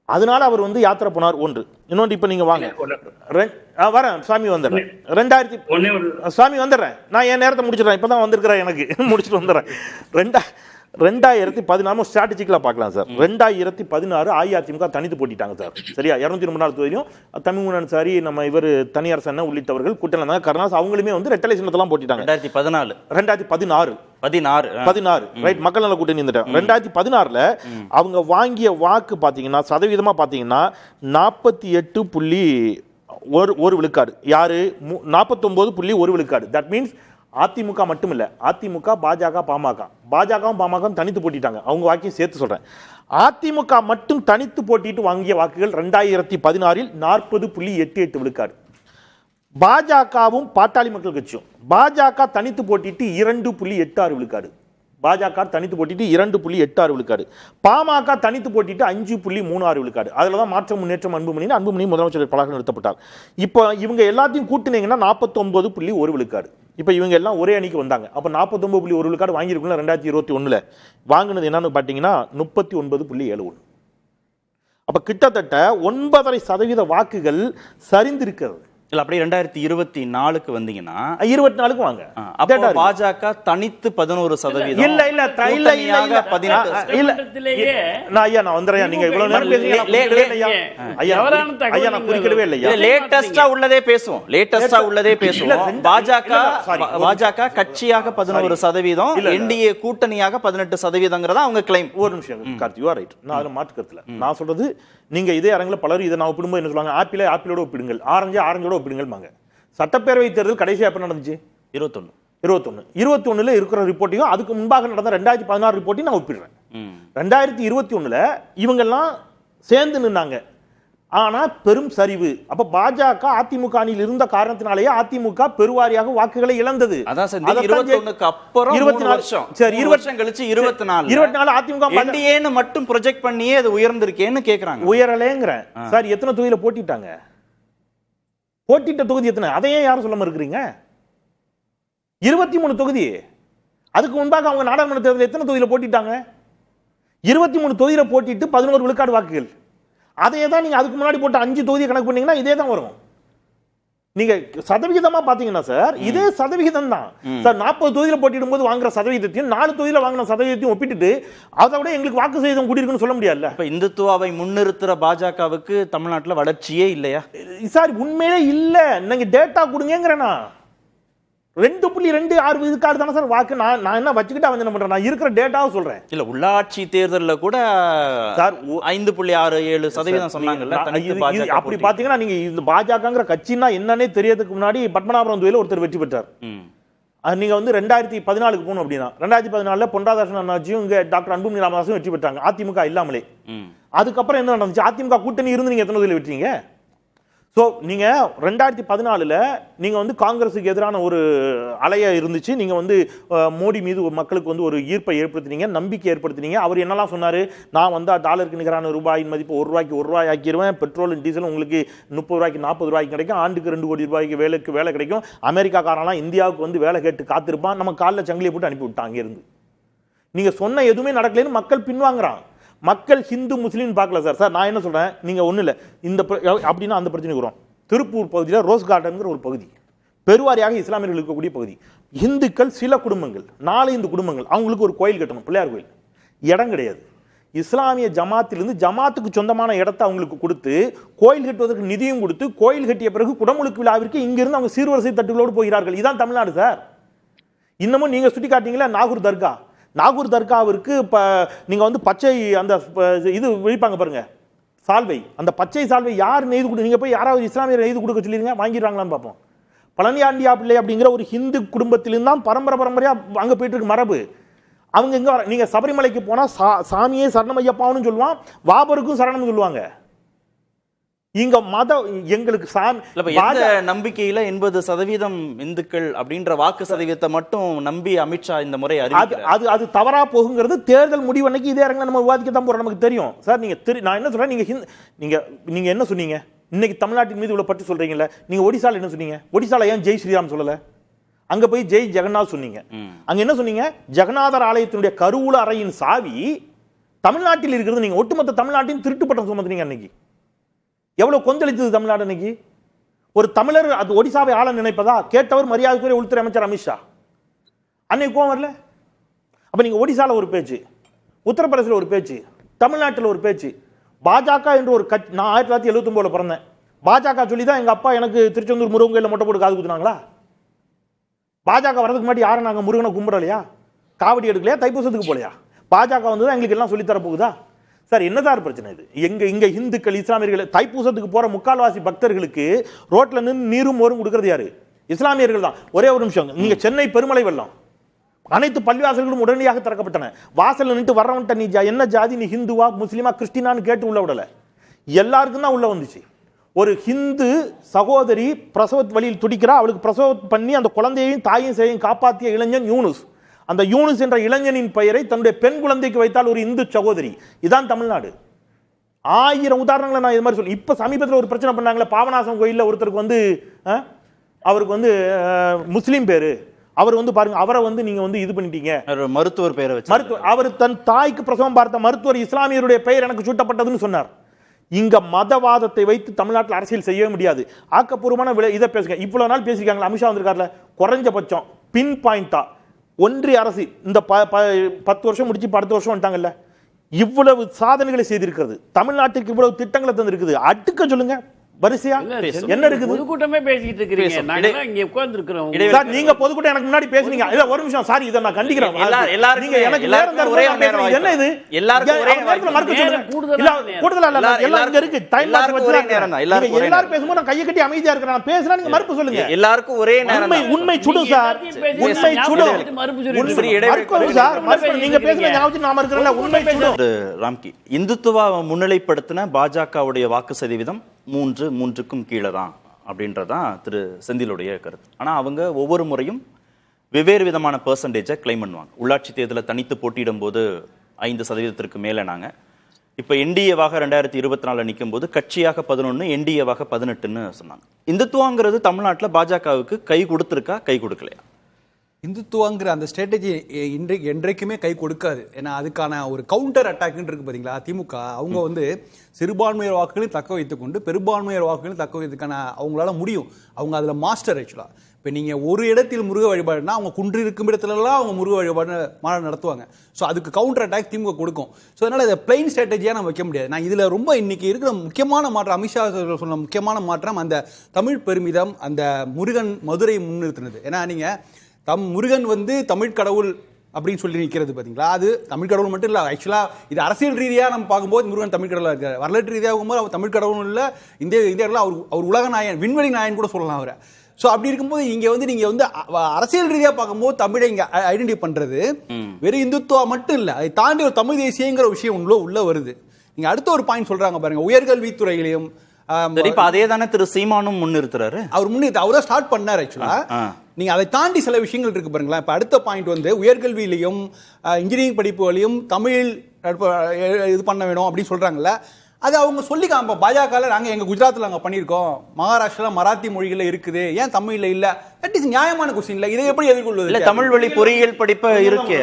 அதனால அவர் வந்து யாத்திரை போனார். ஒன்று. இன்னொன்று, இப்ப நீங்க வாங்க வரேன் சாமி வந்துடுறேன். 2000 சாமி வந்துடுறேன், நான் என் நேரத்தை முடிச்சிடறேன், இப்பதான் வந்திருக்கிறேன், எனக்கு முடிச்சுட்டு வந்துடுறேன். 2014 ஸ்ட்ராட்டஜிக்கலா பார்க்கலாம் சார். 2016 அஇஅதிமுக தனித்து போட்டிட்டாங்க சார். சரியா? 234 தொகுதியும் தமிழ்முன் அன்சாரி, நம்ம இவர் தனியார் சன்ன உள்ளிட்டவர்கள் கூட்டணி இருந்தாங்க. கருணாஸ் அவங்களுமே வந்து ரெட்டலை சின்னத்தெல்லாம் போட்டிட்டாங்க. 2016 ரைட், மக்கள் நல கூட்டணி இருந்துட்டாங்க. 2016 அவங்க வாங்கிய வாக்கு பாத்தீங்கன்னா சதவீதமா பாத்தீங்கன்னா 48.1 விழுக்காடு. யாரு? 49.1 விழுக்காடு. தட் மீன்ஸ் அதிமுக மட்டும் இல்ல, அதிமுக, பாஜக, பாஜகவும் பாமகவும் தனித்து போட்டிட்டாங்க. அவங்க வாக்கையும் சேர்த்து சொல்றேன். அதிமுக மட்டும் தனித்து போட்டிட்டு வாங்கிய வாக்குகள் 2016 40.88 விழுக்காடு. பாஜகவும் பாட்டாளி மக்கள் கட்சியும் பாஜக தனித்து போட்டிட்டு 2.86 விழுக்காடு. பாஜக தனித்து போட்டிட்டு 2.86 விழுக்காடு. பாமக தனித்து போட்டிட்டு 5.36 விழுக்காடு. அதுலதான் மாற்றம் முன்னேற்றம் அன்புமணி முதலமைச்சர் வேட்பாளராக நிறுத்தப்பட்டார். இப்போ இவங்க எல்லாத்தையும் கூட்டினீங்கன்னா 49.1 விழுக்காடு. இப்போ இவங்க எல்லாம் ஒரே அணிக்கு வந்தாங்க. அப்ப 49.1 விழுக்காடு வாங்கியிருக்குள்ள 2021 வாங்கினது என்னன்னு பாத்தீங்கன்னா 39.71. அப்ப கிட்டத்தட்ட 9.5% வாக்குகள் சரிந்திருக்கிறது. இல்ல அப்படியே 2024 வந்தீங்கன்னா 24 வாங்க. அப்ப பாஜக தனித்து 11%. இல்ல 18 நான் வந்துறேன். நீங்க இவ்வளவு நேரம் பேசுறீங்க. ஐயா நான் குறிக்கவே இல்லையா. லேட்டஸ்டா உள்ளதே பேசுவோம். பாஜக கட்சியாக 11%, என்டிஏ கூட்டணியாக 18%. அவங்க கிளைம். ஒரு நிமிஷம் கார்த்தி, யூ ஆர் ரைட். நான் அதுல மாற்று கருத்துல நான் சொல்றது, நீங்க இதே அரங்கில் பலரும் இதை நான் ஒப்பிடும்போது என்ன சொல்லுவாங்க, ஆப்பிளோட ஒப்பிடுங்கள், ஆரஞ்சோட ஒப்பிடுங்கள். சட்டப்பேரவை தேர்தல் கடைசியா எப்ப நடந்துச்சு? 21 இருக்கிற ரிப்போர்ட்டையும் அதுக்கு முன்பாக நடந்த 2016 ரிப்போர்ட்டையும் நான் ஒப்பிடுறேன். 2021 இவங்க எல்லாம் சேர்ந்து நின்னாங்க. ஆனா பெரும் சரிவு. அப்ப பாஜக அதிமுக அணியில் இருந்த காரணத்தினாலேயே அதிமுக பெருவாரியாக வாக்குகளை இழந்தது. அதான் சார் 21க்கு அப்புறம் 24 வருஷம். சரி 20 வருஷம் கழிச்சு 24 அதிமுக என்டிஏன்னு மட்டும் ப்ரொஜெக்ட் பண்ணியே அது உயர்ந்திருக்கேன்னு கேக்குறாங்க. உயரலேங்கறேன் சார். எத்தனை தொகுதியில போட்டிட்டாங்க? போட்டிட்ட தொகுதி எத்தனை? அதையே யாரும் சொல்லாம இருக்கிறீங்க? 23 தொகுதி. அதுக்கு முன்பாக அவங்க நாடாளுமன்ற தேர்தல் எத்தனை தொகுதியில போட்டிட்டாங்க? 23 தொகுதியில போட்டிட்டு 11 விழுக்காடு வாக்குகள். அதே தான் நீங்க அதுக்கு முன்னாடி போட்ட 5 தொகுதியை கணக்கு பண்ணீங்கன்னா இதே தான் வரும். நீங்க சதவிகிதமா பாத்தீங்கன்னா சார் இதே சதவிகிதம் தான் சார். 40 தொகுதியில போட்டிடும் போது வாங்குற சதவீதத்தையும் 4 தொகுதியில வாங்கின சதவீதத்தையும் ஒப்பிட்டுட்டு அதை விட எங்களுக்கு வாக்கு சதவீதம் கூடி இருக்குன்னு சொல்ல முடியாது. இப்ப இந்துத்துவாவை முன்னிறுத்துற பாஜகவுக்கு தமிழ்நாட்டுல வளர்ச்சியே இல்லையா சார்? உண்மையிலே இல்ல. நீங்க டேட்டா கொடுங்கங்கறேனா. 2.26 விழுக்காடு தானே சார் வாக்கு. நான் என்ன வச்சுக்கிட்டு அவன் என்ன பண்றேன்? நான் இருக்கிற டேட்டாவை சொல்றேன். இல்ல உள்ளாட்சி தேர்தல்ல கூட சார் 5.67% சொன்னாங்கல்ல. அப்படி பாத்தீங்கன்னா நீங்க இந்த பாஜகங்கிற கட்சின்னா என்னன்னே தெரியறதுக்கு முன்னாடி பத்மநாபபுரம் தொகுதியில ஒருத்தர் வெற்றி பெற்றார். நீங்க வந்து 2014 போகணும் அப்படின்னா 2014 பொன்ராதாகிருஷ்ணன் அண்ணாச்சியும் இங்க டாக்டர் அன்புமணி ராமதாஸும் வெற்றி பெற்றாங்க அதிமுக இல்லாமலே. அதுக்கப்புறம் என்ன நடந்துச்சு? அதிமுக கூட்டணி இருந்து நீங்க எத்தனை தொகுதியில் விட்டீங்க? ஸோ நீங்க 2014 நீங்க வந்து காங்கிரஸுக்கு எதிரான ஒரு அலையா இருந்துச்சு. நீங்க வந்து மோடி மீது மக்களுக்கு வந்து ஒரு ஈர்ப்பை ஏற்படுத்தினீங்க, நம்பிக்கை ஏற்படுத்தினீங்க. அவர் என்னெல்லாம் சொன்னாரு? நான் வந்து டாலருக்கு நிகரான ரூபாயின் மதிப்பு ₹1 ஆக்கிடுவேன், பெட்ரோல் டீசல் உங்களுக்கு ₹30 ₹40 கிடைக்கும், ஆண்டுக்கு ₹2 கோடி வேலை கிடைக்கும், அமெரிக்காக்காரெல்லாம் இந்தியாவுக்கு வந்து வேலை கேட்டு காத்திருப்பான், நம்ம காலில் சங்கிலியை போட்டு அனுப்பி விட்டாங்க இருந்து. நீங்க சொன்ன எதுவுமே நடக்கலன்னு மக்கள் பின்வாங்குறான். மக்கள் ஹிந்து முஸ்லீம் பார்க்கல சார். நான் என்ன சொல்றேன், நீங்க ஒண்ணு இல்ல இந்த அப்படின்னா அந்த பிரச்சனைக்கு வரும். திருப்பூர் பகுதியில் ரோஸ் கார்டன்ங்கிற ஒரு பகுதி பெருவாரியாக இஸ்லாமியர்கள் இருக்கக்கூடிய பகுதி. இந்துக்கள் சில குடும்பங்கள் 4-5 குடும்பங்கள் அவங்களுக்கு ஒரு கோயில் கட்டணும், பிள்ளையார் கோயில். இடம் கிடையாது. இஸ்லாமிய ஜமாத்திலிருந்து ஜமாத்துக்கு சொந்தமான இடத்தை அவங்களுக்கு கொடுத்து கோயில் கட்டுவதற்கு நிதியும் கொடுத்து கோயில் கட்டிய பிறகு குடமுழுக்கு விழாவிற்கு இங்கிருந்து அவங்க சீர்வரிசை தட்டுகளோடு போகிறார்கள். இதுதான் தமிழ்நாடு சார். இன்னமும் நீங்க சுட்டி காட்டீங்களா நாகூர் தர்காவிற்கு நீங்க வந்து பச்சை அந்த இது விழிப்பாங்க பாருங்க, சால்வை. அந்த பச்சை சால்வை யார் நெய்து கொடு? நீங்க போய் யாராவது இஸ்லாமியர் நெய்து கொடுக்க சொல்லிருங்க, வாங்கிடுறாங்களான்னு பார்ப்போம். பழனியாண்டியா பிள்ளை அப்படிங்கிற ஒரு ஹிந்து குடும்பத்திலிருந்து தான் பரம்பரையா அங்க போயிட்டு இருக்கு மரபு. அவங்க எங்க நீங்க சபரிமலைக்கு போனா சாமியே சரணமையப்பான்னு சொல்லுவான், வாபருக்கும் சரணம் சொல்லுவாங்க. இங்க மதம் எங்களுக்கு நம்பிக்கையில 80% இந்துக்கள் அப்படின்ற வாக்கு சதவீதத்தை மட்டும் நம்பி அமித்ஷா இந்த முறை அது தவறா போகுங்கிறது தேர்தல் முடிவு அன்னைக்கு இதே அரங்கில் நம்ம விவாதிக்க தான் போறோம், நமக்கு தெரியும் சார். நான் என்ன சொல்றேன், நீங்க என்ன சொன்னீங்க இன்னைக்கு தமிழ்நாட்டின் மீது இவ்வளவு பற்றி சொல்றீங்கல்ல, நீங்க ஒடிசால என்ன சொன்னீங்க? ஒடிசால ஏன் ஜெய் ஸ்ரீராம் சொல்லல? அங்க போய் ஜெய் ஜெகநாத் சொன்னீங்க. அங்க என்ன சொன்னீங்க? ஜெகநாதர் ஆலயத்தினுடைய கருவூல அறையின் சாவி தமிழ்நாட்டில் இருக்கிறது. நீங்க ஒட்டுமொத்த தமிழ்நாட்டின் திருட்டு பட்டம் சுமத்துனீங்க. அன்னைக்கு எவ்வளவு கொந்தளித்தது தமிழ்நாடு. அன்னைக்கு ஒரு தமிழர் அது ஒடிசாவை ஆள நினைப்பதா கேட்டவர் மரியாதைக்குரிய உள்துறை அமைச்சர் அமித்ஷா. அன்னைக்கு கோவம் வரல? அப்ப நீங்க ஒடிசால ஒரு பேச்சு, உத்தரப்பிரதேசல ஒரு பேச்சு, தமிழ்நாட்டில் ஒரு பேச்சு. பாஜக என்று ஒரு கட்சி, நான் 1979 பிறந்தேன். பாஜக சொல்லி தான் எங்க அப்பா எனக்கு திருச்செந்தூர் முருகன் கோயில மொட்டை போட்டு காது குத்துனாங்களா? பாஜக வரதுக்கு முன்னாடி யாரும் நாங்க முருகனை கும்பிடலையா? காவடி எடுக்கலையா? தைப்பூசத்துக்கு போலையா? பாஜக வந்ததா எங்களுக்கு எல்லாம் சொல்லித்தர போகுதா சார்? என்னதான் பிரச்சனை இது? இங்க இந்துக்கள் இஸ்லாமியர்கள் தைப்பூசத்துக்கு போற முக்கால்வாசி பக்தர்களுக்கு ரோட்ல நின்று நீரும் மோரும் கொடுக்கறது யாரு? இஸ்லாமியர்கள் தான். ஒரே ஒரு நிமிஷம், நீங்க சென்னை பெருமளை வெள்ளம், அனைத்து பள்ளிவாசல்களும் உடனடியாக திறக்கப்பட்டன. வாசல்ல நின்று வர்றவன்ட்ட நீ என்ன ஜாதி, நீ ஹிந்துவா முஸ்லீமா கிறிஸ்டினான்னு கேட்டு உள்ள விடல, எல்லாருக்கும் தான் உள்ள வந்துச்சு. ஒரு ஹிந்து சகோதரி பிரசவ வழியில் துடிக்கிறா, அவளுக்கு பிரசவம் பண்ணி அந்த குழந்தையையும் தாயும் சேயும் காப்பாற்றிய இளைஞன் யூனுஸ். அந்த யூனுஸ் என்ற இளைஞனின் பெயரை தன்னுடைய பெண் குழந்தைக்கு வைத்தால் ஒரு இந்து சகோதரி. இதான் தமிழ்நாடு. 1000 உதாரணங்களை நான் இது மாதிரி சொல்லி. இப்ப சமீபத்தில் ஒரு பிரச்சனை பண்ணாங்களே, பாபநாசம் கோயில்ல ஒருத்தருக்கு வந்து அவருக்கு வந்து முஸ்லீம் பேரு, அவர் வந்து பாருங்க, அவரை வந்து நீங்க வந்து இது பண்ணிட்டீங்க, மருத்துவர் பெயரை வச்சு அவர் தன் தாய்க்கு பிரசவம் பார்த்த மருத்துவர் இஸ்லாமியருடைய பெயர் எனக்கு சூட்டப்பட்டதுன்னு சொன்னார். இங்க மதவாதத்தை வைத்து தமிழ்நாட்டில் அரசியல் செய்யவே முடியாது. ஆக்கப்பூர்வமான இதை பேசுங்க. இவ்வளவு நாள் பேசிருக்காங்களா? அமித்ஷா வந்திருக்காருல, குறைஞ்சபட்சம் பின் பாயிண்டா ஒன்றிய அரசு இந்த 10 வருஷம் முடிச்சு 10 வருஷம் வந்துட்டாங்கல்ல, இவ்வளவு சாதனைகளை செய்திருக்கிறது, தமிழ்நாட்டுக்கு இவ்வளவு திட்டங்களை தந்திருக்குது. அடுக்க சொல்லுங்க வரிசையா என்ன இருக்குது? பொதுக்கூட்டமே பேசிட்டு இருக்கீங்க, நாங்க இங்க உட்கார்ந்து இருக்கிறோம். சார் நீங்க பொதுக்கூட்டம் எனக்கு முன்னாடி பேசுனீங்க. இல்ல ஒரு நிமிஷம் சாரி, இத நான் கண்டிக்கிறேன். நீங்க எனக்கு நேரம் தர ஒரே நேரம் என்ன இது? எல்லாரும் ஒரே நேரத்துல மார்க் சொல்லுங்க. இல்ல கூடுதலா இல்ல, எல்லாம் இங்க இருக்கு. டைம் மார்க் வச்சு நேரம் தான். எல்லாரும் பேசும்போது நான் கையை கட்டி அமைதியா இருக்கேன். நான் பேசுறேன், நீங்க மறுப்பு சொல்லுங்க. எல்லாருக்கும் ஒரே நேரம். உண்மை சுடு சார், உண்மை சுடு. மறுப்பு சார், நீங்க பேசுங்க, நான் வச்சு நாம இருக்கறல உண்மை சுடு. ராம்கி, இந்துத்துவ முன்னிலைப்படுத்தின பாஜகவுடைய வாக்கு சதவீதம் 3க்கும் கீழே தான் அப்படின்றதான் திரு செந்திலுடைய கருத்து. ஆனா அவங்க ஒவ்வொரு முறையும் வெவ்வேறு விதமான பெர்சன்டேஜை கிளைம் பண்ணுவாங்க. உள்ளாட்சி தேர்தலில் தனித்து போட்டியிடும் போது 5% மேலே நாங்க. இப்ப என்டிஏவாக 2024 நிற்கும் போது கட்சியாக 11, என்டிஏவாக 18ன்னு சொன்னாங்க. இந்துத்துவங்கிறது தமிழ்நாட்டில் பாஜகவுக்கு கை கொடுத்திருக்கா, கை கொடுக்கலையா? இந்துத்துவங்கிற அந்த ஸ்ட்ராட்டஜி என்றைக்குமே கை கொடுக்காது. ஏன்னா அதுக்கான ஒரு கவுண்டர் அட்டாக்னு இருக்கு பாத்தீங்களா? திமுக அவங்க வந்து சிறுபான்மையர் வாக்குகளையும் தக்க வைத்துக் கொண்டு பெரும்பான்மையர் வாக்குகளையும் தக்க வைத்துக்கான அவங்களால முடியும். அவங்க அதுல மாஸ்டர் ஆக்சுவலா. இப்போ நீங்க ஒரு இடத்தில் முருக வழிபாடுனா அவங்க குன்று இருக்கும் இடத்துலலாம் அவங்க முருக வழிபாடு மாநாடு நடத்துவாங்க. ஸோ அதுக்கு கவுண்டர் அட்டாக் திமுக கொடுக்கும். ஸோ அதனால இதை பிளைன் ஸ்ட்ராட்டஜியாக நம்ம வைக்க முடியாது. நான் இதில் ரொம்ப இன்னைக்கு இருக்கிற முக்கியமான மாற்றம், அமித்ஷா சொன்ன முக்கியமான மாற்றம் அந்த தமிழ் பெருமிதம், அந்த முருகன் மதுரை முன்னிறுத்தினது. ஏன்னா நீங்க முருகன் வந்து தமிழ் கடவுள் அப்படின்னு சொல்லி நிற்கிறது பார்த்தீங்களா? அது தமிழ் கடவுள் மட்டும் இல்லை, ஆக்சுவலாக இது அரசியல் ரீதியாக நம்ம பார்க்கும்போது முருகன் தமிழ் கடவுளாக இருக்கார். வரலாற்று ரீதியாக போகும்போது அவர் தமிழ் கடவுள் இல்லை, இந்தியாவில் அவர் உலக நாயன், விண்வெளி நாயன் கூட சொல்லலாம் அவரை. ஸோ அப்படி இருக்கும்போது இங்கே வந்து நீங்கள் வந்து அரசியல் ரீதியாக பார்க்கும்போது தமிழை இங்கே ஐடென்டிஃபை பண்ணுறது வெறும் இந்துத்துவா மட்டும் இல்லை, அதை தாண்டி ஒரு தமிழ் தேசியங்கிற விஷயம் உள்ள வருது. நீங்க அடுத்த ஒரு பாயிண்ட் சொல்றாங்க பாருங்க, உயர்கல்வித்துறையிலையும் இப்ப அதே தானே திரு சீமானும் முன்னிறுத்துறாரு. அவர் முன்னிறுத்த அவரை ஸ்டார்ட் பண்ணார் ஆக்சுவலா. நீங்க அதை தாண்டி சில விஷயங்கள் இருக்கு பாருங்களேன். இப்ப அடுத்த பாயிண்ட் வந்து உயர்கல்வியிலையும் இன்ஜினியரிங் படிப்புகளையும் தமிழ் இது பண்ண வேணும் அப்படின்னு சொல்றாங்கல்ல. அது அவங்க சொல்லி காம்ப பாஜக நாங்க எங்க குஜராத்தில் நாங்க பண்ணியிருக்கோம், மகாராஷ்டிரா மராத்தி மொழிகள்ல இருக்குது, ஏன் தமிழ்ல இல்ல? தட் இஸ் நியாயமான கொஸ்டின் இல்ல. இதை எப்படி எதிர்கொள்வது? இல்ல தமிழ் வழி பொறியியல் படிப்பை இருக்கே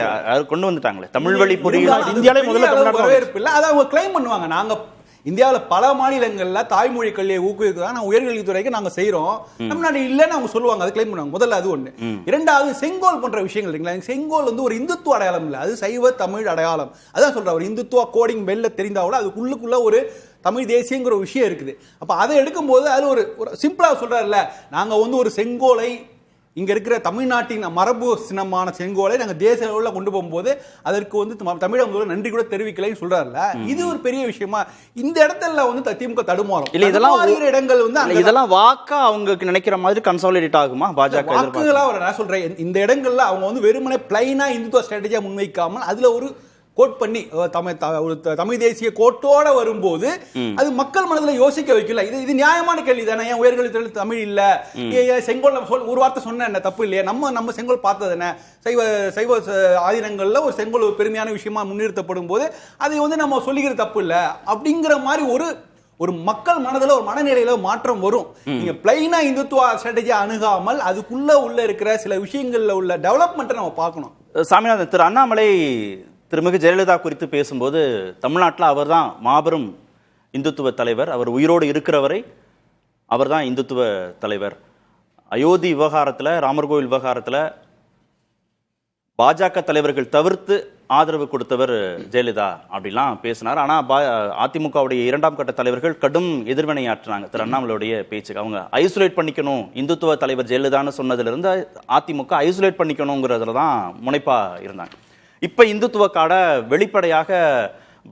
கொண்டு வந்துட்டாங்களே. தமிழ் வழி பொறியியல் இந்தியாவிலே முதல்ல வரவேற்பு இல்ல. அதை அவங்க கிளைம் பண்ணுவாங்க. நாங்க இந்தியாவில் பல மாநிலங்கள்ல தாய்மொழி கல்வியை ஊக்குவிக்கிறதா உயர்கல்வித்துறைக்கு நாங்க செய்யறோம், தமிழ்நாடு இல்லைன்னு அவங்க சொல்லுவாங்க. அதை கிளைம் பண்ணுவாங்க. முதல்ல அது ஒண்ணு. இரண்டாவது செங்கோல் போன்ற விஷயங்கள் இருக்குங்களா. செங்கோல் வந்து ஒரு இந்துத்துவ அடையாளம் இல்லை, அது சைவ தமிழ் அடையாளம். அதான் சொல்றேன், ஒரு இந்துத்துவ கோடிங் பெல்ல தெரிந்தா கூட அதுக்குள்ளுக்குள்ள ஒரு தமிழ் தேசியங்கிற ஒரு விஷயம் இருக்குது. அப்ப அதை எடுக்கும்போது அது ஒரு சிம்பிளா சொல்றாருல்ல, நாங்க வந்து ஒரு செங்கோலை இங்க இருக்கிற தமிழ்நாட்டின் மரபு சின்னமான செங்கோலை நாங்க தேசிய அளவில் கொண்டு போகும்போது அதற்கு வந்து தமிழக முதல்வர் நன்றி கூட தெரிவிக்கலைன்னு சொல்றாருல்ல. இது ஒரு பெரிய விஷயமா இந்த இடத்துல வந்து திமுக தடுமாறும். இல்ல இதெல்லாம் இடங்கள் வந்து இதெல்லாம் வாக்கா அவங்க நினைக்கிற மாதிரி கன்சாலிடேட் ஆகுமா பாஜக? வாக்குகளா நான் சொல்றேன், இந்த இடங்கள்ல அவங்க வந்து வெறுமனே பிளைனா இந்துத்துவ ஸ்ட்ராட்டஜியா முன்வைக்காமல் அதுல ஒரு கோட் பண்ணி தமிழ் தேசிய கோட்டோட வரும்போது அது மக்கள் மனதில் யோசிக்க வைக்கல. இது நியாயமான கேள்வி தானே. ஏன் உயர்கல்வித்துறையில் தமிழ் இல்ல? செங்கோல் ஒரு வார்த்தை சொன்ன என்ன தப்பு இல்லையா? நம்ம செங்கோல் பார்த்தது என்ன? சைவ ஆதீனங்கள்ல ஒரு செங்கோல் பெருமையான விஷயமா முன்னிறுத்தப்படும் போது அதை வந்து நம்ம சொல்லிக்கிறது தப்பு இல்ல அப்படிங்கிற மாதிரி ஒரு மக்கள் மனதில் ஒரு மனநிலையில மாற்றம் வரும். நீங்க பிளைனா இந்துத்துவ ஸ்ட்ராட்டஜியா அணுகாமல் அதுக்குள்ள உள்ள இருக்கிற சில விஷயங்கள்ல உள்ள டெவலப்மெண்ட்டை நம்ம பார்க்கணும். சாமிநாதன், திரு அண்ணாமலை திருமிகு ஜெயலலிதா குறித்து பேசும்போது தமிழ்நாட்டில் அவர் தான் மாபெரும் இந்துத்துவ தலைவர், அவர் உயிரோடு இருக்கிறவரை அவர் தான் இந்துத்துவ தலைவர். அயோத்தி விவகாரத்தில், ராமர் கோவில் விவகாரத்தில் பாஜக தலைவர்கள் தவிர்த்து ஆதரவு கொடுத்தவர் ஜெயலலிதா அப்படிலாம் பேசினார். ஆனால் அதிமுகவுடைய இரண்டாம் கட்ட தலைவர்கள் கடும் எதிர்வினையாற்றினாங்க திரு அண்ணாமலையுடைய பேச்சுக்கு. அவங்க ஐசோலேட் பண்ணிக்கணும், இந்துத்துவ தலைவர் ஜெயலலிதான்னு சொன்னதுலேருந்து அதிமுக ஐசோலேட் பண்ணிக்கணுங்கிறதுல தான் முனைப்பா இருந்தாங்க. இப்ப இந்துத்துவ கார்டை வெளிப்படையாக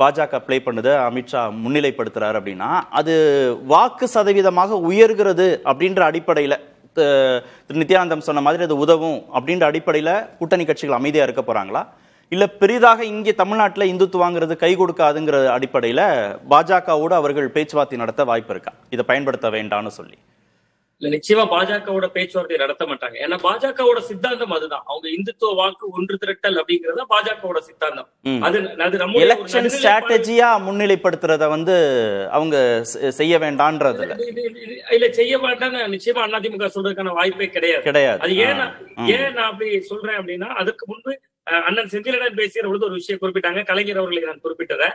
பாஜக பிளே பண்ணுது, அமித்ஷா முன்னிலைப்படுத்துறாரு அப்படின்னா அது வாக்கு சதவீதமாக உயர்கிறது அப்படின்ற அடிப்படையில், திரு நித்யானந்தம் சொன்ன மாதிரி அது உதவும் அப்படின்ற அடிப்படையில் கூட்டணி கட்சிகள் அமைதியா இருக்க போறாங்களா? இல்ல பெரிதாக இங்கே தமிழ்நாட்டில் இந்துத்துவாங்கிறது கை கொடுக்காதுங்கிற அடிப்படையில் பாஜகவோடு அவர்கள் பேச்சுவார்த்தை நடத்த வாய்ப்பு இருக்கா, இதை பயன்படுத்த வேண்டாம்னு சொல்லி? இல்ல நிச்சயமா பாஜகவோட பேச்சுவார்த்தை நடத்த மாட்டாங்க. ஏன்னா பாஜகவோட சித்தாந்தம் அதுதான். அவங்க இந்துத்துவ வாக்கு ஒன்று திரட்டல் அப்படிங்கறத பாஜகவோட சித்தாந்தம். அது நம்ம எலெக்ஷன் ஸ்ட்ராட்டஜியா முன்னிலைப்படுத்துறத வந்து அவங்க செய்ய வேண்டாம்ன்றது இல்ல, செய்ய மாட்டான்னு நிச்சயமா அதிமுக சொல்றதுக்கான வாய்ப்பே கிடையாது. அது ஏன் நான் அப்படி சொல்றேன் அப்படின்னா, அதுக்கு முன்பு அண்ணன் செந்திலன் பேசிய பொழுது ஒரு விஷயம் குறிப்பிட்டாங்க, கலைஞர் அவர்களை நான் குறிப்பிட்டத.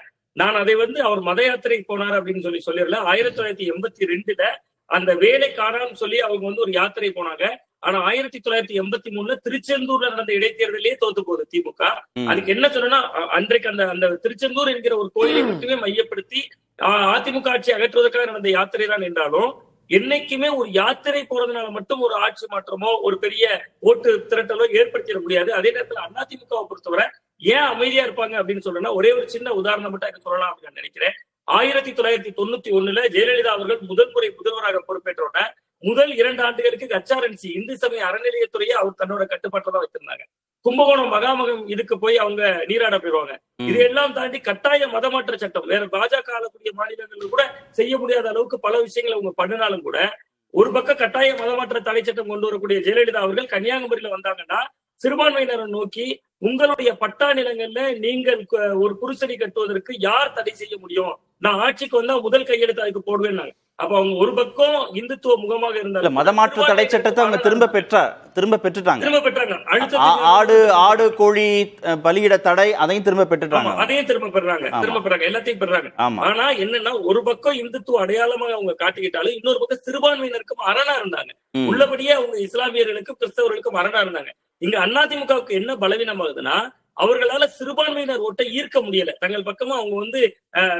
நான் அதை வந்து அவர் மத யாத்திரைக்கு போனார் அப்படின்னு சொல்லிடல. 1982 அந்த வேலை காணான்னு சொல்லி அவங்க வந்து ஒரு யாத்திரை போனாங்க. ஆனா 1983 திருச்செந்தூர்ல நடந்த இடைத்தேர்தலே தோத்து போகுது திமுக. அதுக்கு என்ன சொன்னா, அன்றைக்கு அந்த திருச்செந்தூர் என்கிற ஒரு கோயிலை மட்டுமே மையப்படுத்தி அதிமுக ஆட்சி அகற்றுவதற்காக நடந்த யாத்திரை தான் என்றாலும், என்னைக்குமே ஒரு யாத்திரை போறதுனால மட்டும் ஒரு ஆட்சி மாற்றமோ ஒரு பெரிய ஓட்டு திரட்டலோ ஏற்படுத்திட முடியாது. அதே நேரத்தில் அதிமுகவை பொறுத்தவரை ஏன் அமைதியா இருப்பாங்க அப்படின்னு சொல்றேன்னா, ஒரே ஒரு சின்ன உதாரணம் மட்டும் எனக்கு சொல்லலாம் அப்படின்னு நான் நினைக்கிறேன். 1991 ஜெயலலிதா அவர்கள் முதல் முறை முதல்வராக பொறுப்பேற்றோட முதல் 2 ஆண்டுகளுக்கு HRNC இந்து சமய அறநிலையத்துறையை அவர் தன்னோட கட்டுப்பாட்டில் தான் வச்சிருந்தாங்க. கும்பகோணம் மகாமகம் இதுக்கு போய் அவங்க நீராட போயிடுவாங்க. இதையெல்லாம் தாண்டி கட்டாய மதமாற்ற சட்டம் வேற பாஜக ஆளக்கூடிய மாநிலங்களில் கூட செய்ய முடியாத அளவுக்கு பல விஷயங்களை அவங்க பண்ணினாலும் கூட, ஒரு பக்கம் கட்டாய மதமாற்ற தடை சட்டம் கொண்டு வரக்கூடிய ஜெயலலிதா அவர்கள் கன்னியாகுமரியில வந்தாங்கன்னா சிறுபான்மையினரை நோக்கி உங்களுடைய பட்டா நிலங்கள்ல நீங்கள் ஒரு குருசடி கட்டுவதற்கு யார் தடை செய்ய முடியும், நான் ஆட்சிக்கு வந்தா முதல் கையெழுத்து அதுக்கு போடுவேன். அப்ப அவங்க ஒரு பக்கம் இந்துத்துவ முகமாக இருந்தாங்க. மதமாற்ற தடை சட்டத்தை அவங்க திரும்ப பெற்றாங்க. ஆடு கோழி பலியிட தடை அதையும் திரும்ப பெற்றுட்டாங்க. எல்லாத்தையும் பெறாங்க. ஆனா என்னன்னா, ஒரு பக்கம் இந்துத்துவ அடையாளமாக அவங்க காட்டிக்கிட்டாலும் இன்னொரு பக்கம் சிறுபான்மையினருக்கும் அரணா இருந்தாங்க. உள்ளபடியே அவங்க இஸ்லாமியர்களுக்கும் கிறிஸ்தவர்களுக்கும் அரணா இருந்தாங்க. இங்க அதிமுகவுக்கு என்ன பலவீனமாகுதுன்னா, அவர்களால சிறுபான்மையினர் ஓட்டை ஈர்க்க முடியல தங்கள் பக்கமா. அவங்க வந்து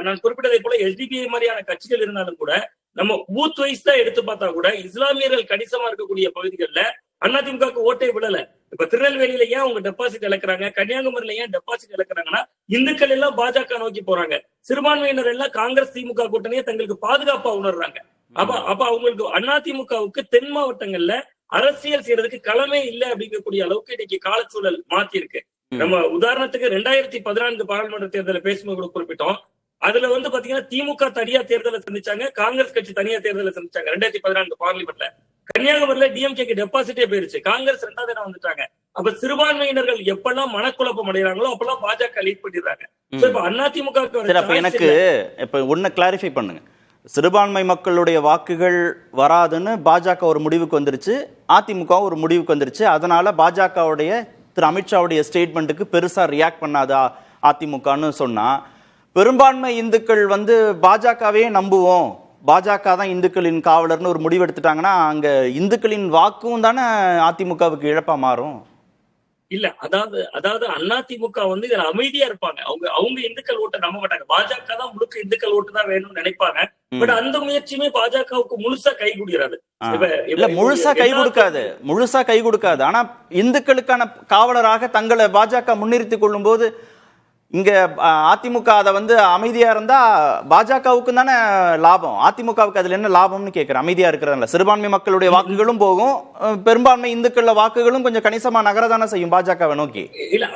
நான் குறிப்பிட்டதை போல SDPI மாதிரியான கட்சிகள் இருந்தாலும் கூட, நம்ம பூத் வைஸ் தான் எடுத்து பார்த்தா கூட இஸ்லாமியர்கள் கணிசமா இருக்கக்கூடிய பகுதிகளில் அதிமுகவுக்கு ஓட்டை விடல. இப்ப திருநெல்வேலியில ஏன் அவங்க டெபாசிட் இழக்கிறாங்க, கன்னியாகுமரியில ஏன் டெபாசிட் இழக்கிறாங்கன்னா, இந்துக்கள் எல்லாம் பாஜக நோக்கி போறாங்க, சிறுபான்மையினர் எல்லாம் காங்கிரஸ் திமுக கூட்டணியை தங்களுக்கு பாதுகாப்பா உணர்றாங்க. அப்ப அவங்களுக்கு அதிமுகவுக்கு தென் மாவட்டங்கள்ல அரசியல் செய்யறதுக்கு களமே இல்லை அப்படிங்கக்கூடிய அளவுக்கு இன்னைக்கு காலச்சூழல் மாத்தி இருக்கு. நம்ம உதாரணத்துக்கு 2014 பாராளுமன்ற தேர்தலில் பேசும்போது குறிப்பிட்டோம், அதுல வந்து பாத்தீங்கன்னா திமுக தனியா தேர்தலை சந்திச்சாங்க, காங்கிரஸ் கட்சி தனியா தேர்தலை சந்திச்சாங்க 2014 பார்லிமெண்ட்ல. கன்னியாகுமரியில டிஎம்கேக்கு டெபாசிட்டே போயிருச்சு, காங்கிரஸ் 2வது இடம் வந்துட்டாங்க. அப்ப சிறுபான்மையினர்கள் எப்பெல்லாம் மனக்குழப்பம் அடைகிறாங்களோ அப்பெல்லாம் பாஜக லீட் பண்ணிடுறாங்க. இப்ப அதிமுக எனக்கு இப்ப ஒண்ணு கிளாரிஃபை பண்ணுங்க. சிறுபான்மை மக்களுடைய வாக்குகள் வராதுன்னு பாஜக ஒரு முடிவுக்கு வந்துருச்சு, அதிமுக ஒரு முடிவுக்கு வந்துருச்சு. அதனால பாஜகவுடைய திரு அமித்ஷாவுடைய ஸ்டேட்மெண்ட்டுக்கு பெருசா ரியாக்ட் பண்ணாதா அதிமுகன்னு சொன்னா, பெரும்பான்மை இந்துக்கள் வந்து பாஜகவே நம்புவோம், பாஜக தான் இந்துக்களின் காவலர்னு ஒரு முடிவு எடுத்துட்டாங்கன்னா அங்க இந்துக்களின் வாக்கும் தானே அதிமுகவுக்கு இழப்பா மாறும். இல்ல அதாவது அதிமுக வந்து இதுல அமைதியா இருப்பாங்க. அவங்க இந்துக்கள் ஓட்டை நம்ப மாட்டாங்க. பாஜக தான் முழுக்க இந்துக்கள் ஓட்டு தான் வேணும்னு நினைப்பாங்க. பட் அந்த முயற்சியுமே பாஜகவுக்கு முழுசா கை கொடுக்கிறாரு. இல்ல முழுசா கை கொடுக்காது. ஆனா இந்துக்களுக்கான காவலராக தங்களை பாஜக முன்னிறுத்தி கொள்ளும் போது இங்க அதிமுக அதை வந்து அமைதியா இருந்தா பாஜகவுக்கு தானே லாபம், அதிமுகவுக்கு அதுல என்ன லாபம்னு கேட்கிறேன். அமைதியா இருக்கிறதுல சிறுபான்மை மக்களுடைய வாக்குகளும் போகும், பெரும்பான்மை இந்துக்கள் வாக்குகளும் கொஞ்சம் கணிசமா நகரதானே செய்யும் பாஜகவை நோக்கி. இல்ல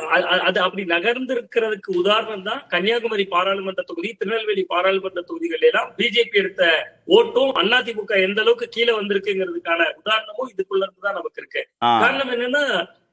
அது அப்படி நகர்ந்து இருக்கிறதுக்கு உதாரணம் தான் கன்னியாகுமரி பாராளுமன்ற தொகுதி, திருநெல்வேலி பாராளுமன்ற தொகுதிகள் எல்லாம் பிஜேபி எடுத்த ஓட்டும் அதிமுக எந்த அளவுக்கு கீழே வந்திருக்குங்கிறதுக்கான உதாரணமும் இதுக்குள்ள இருந்துதான் நமக்கு இருக்கு. காரணம் என்னன்னா,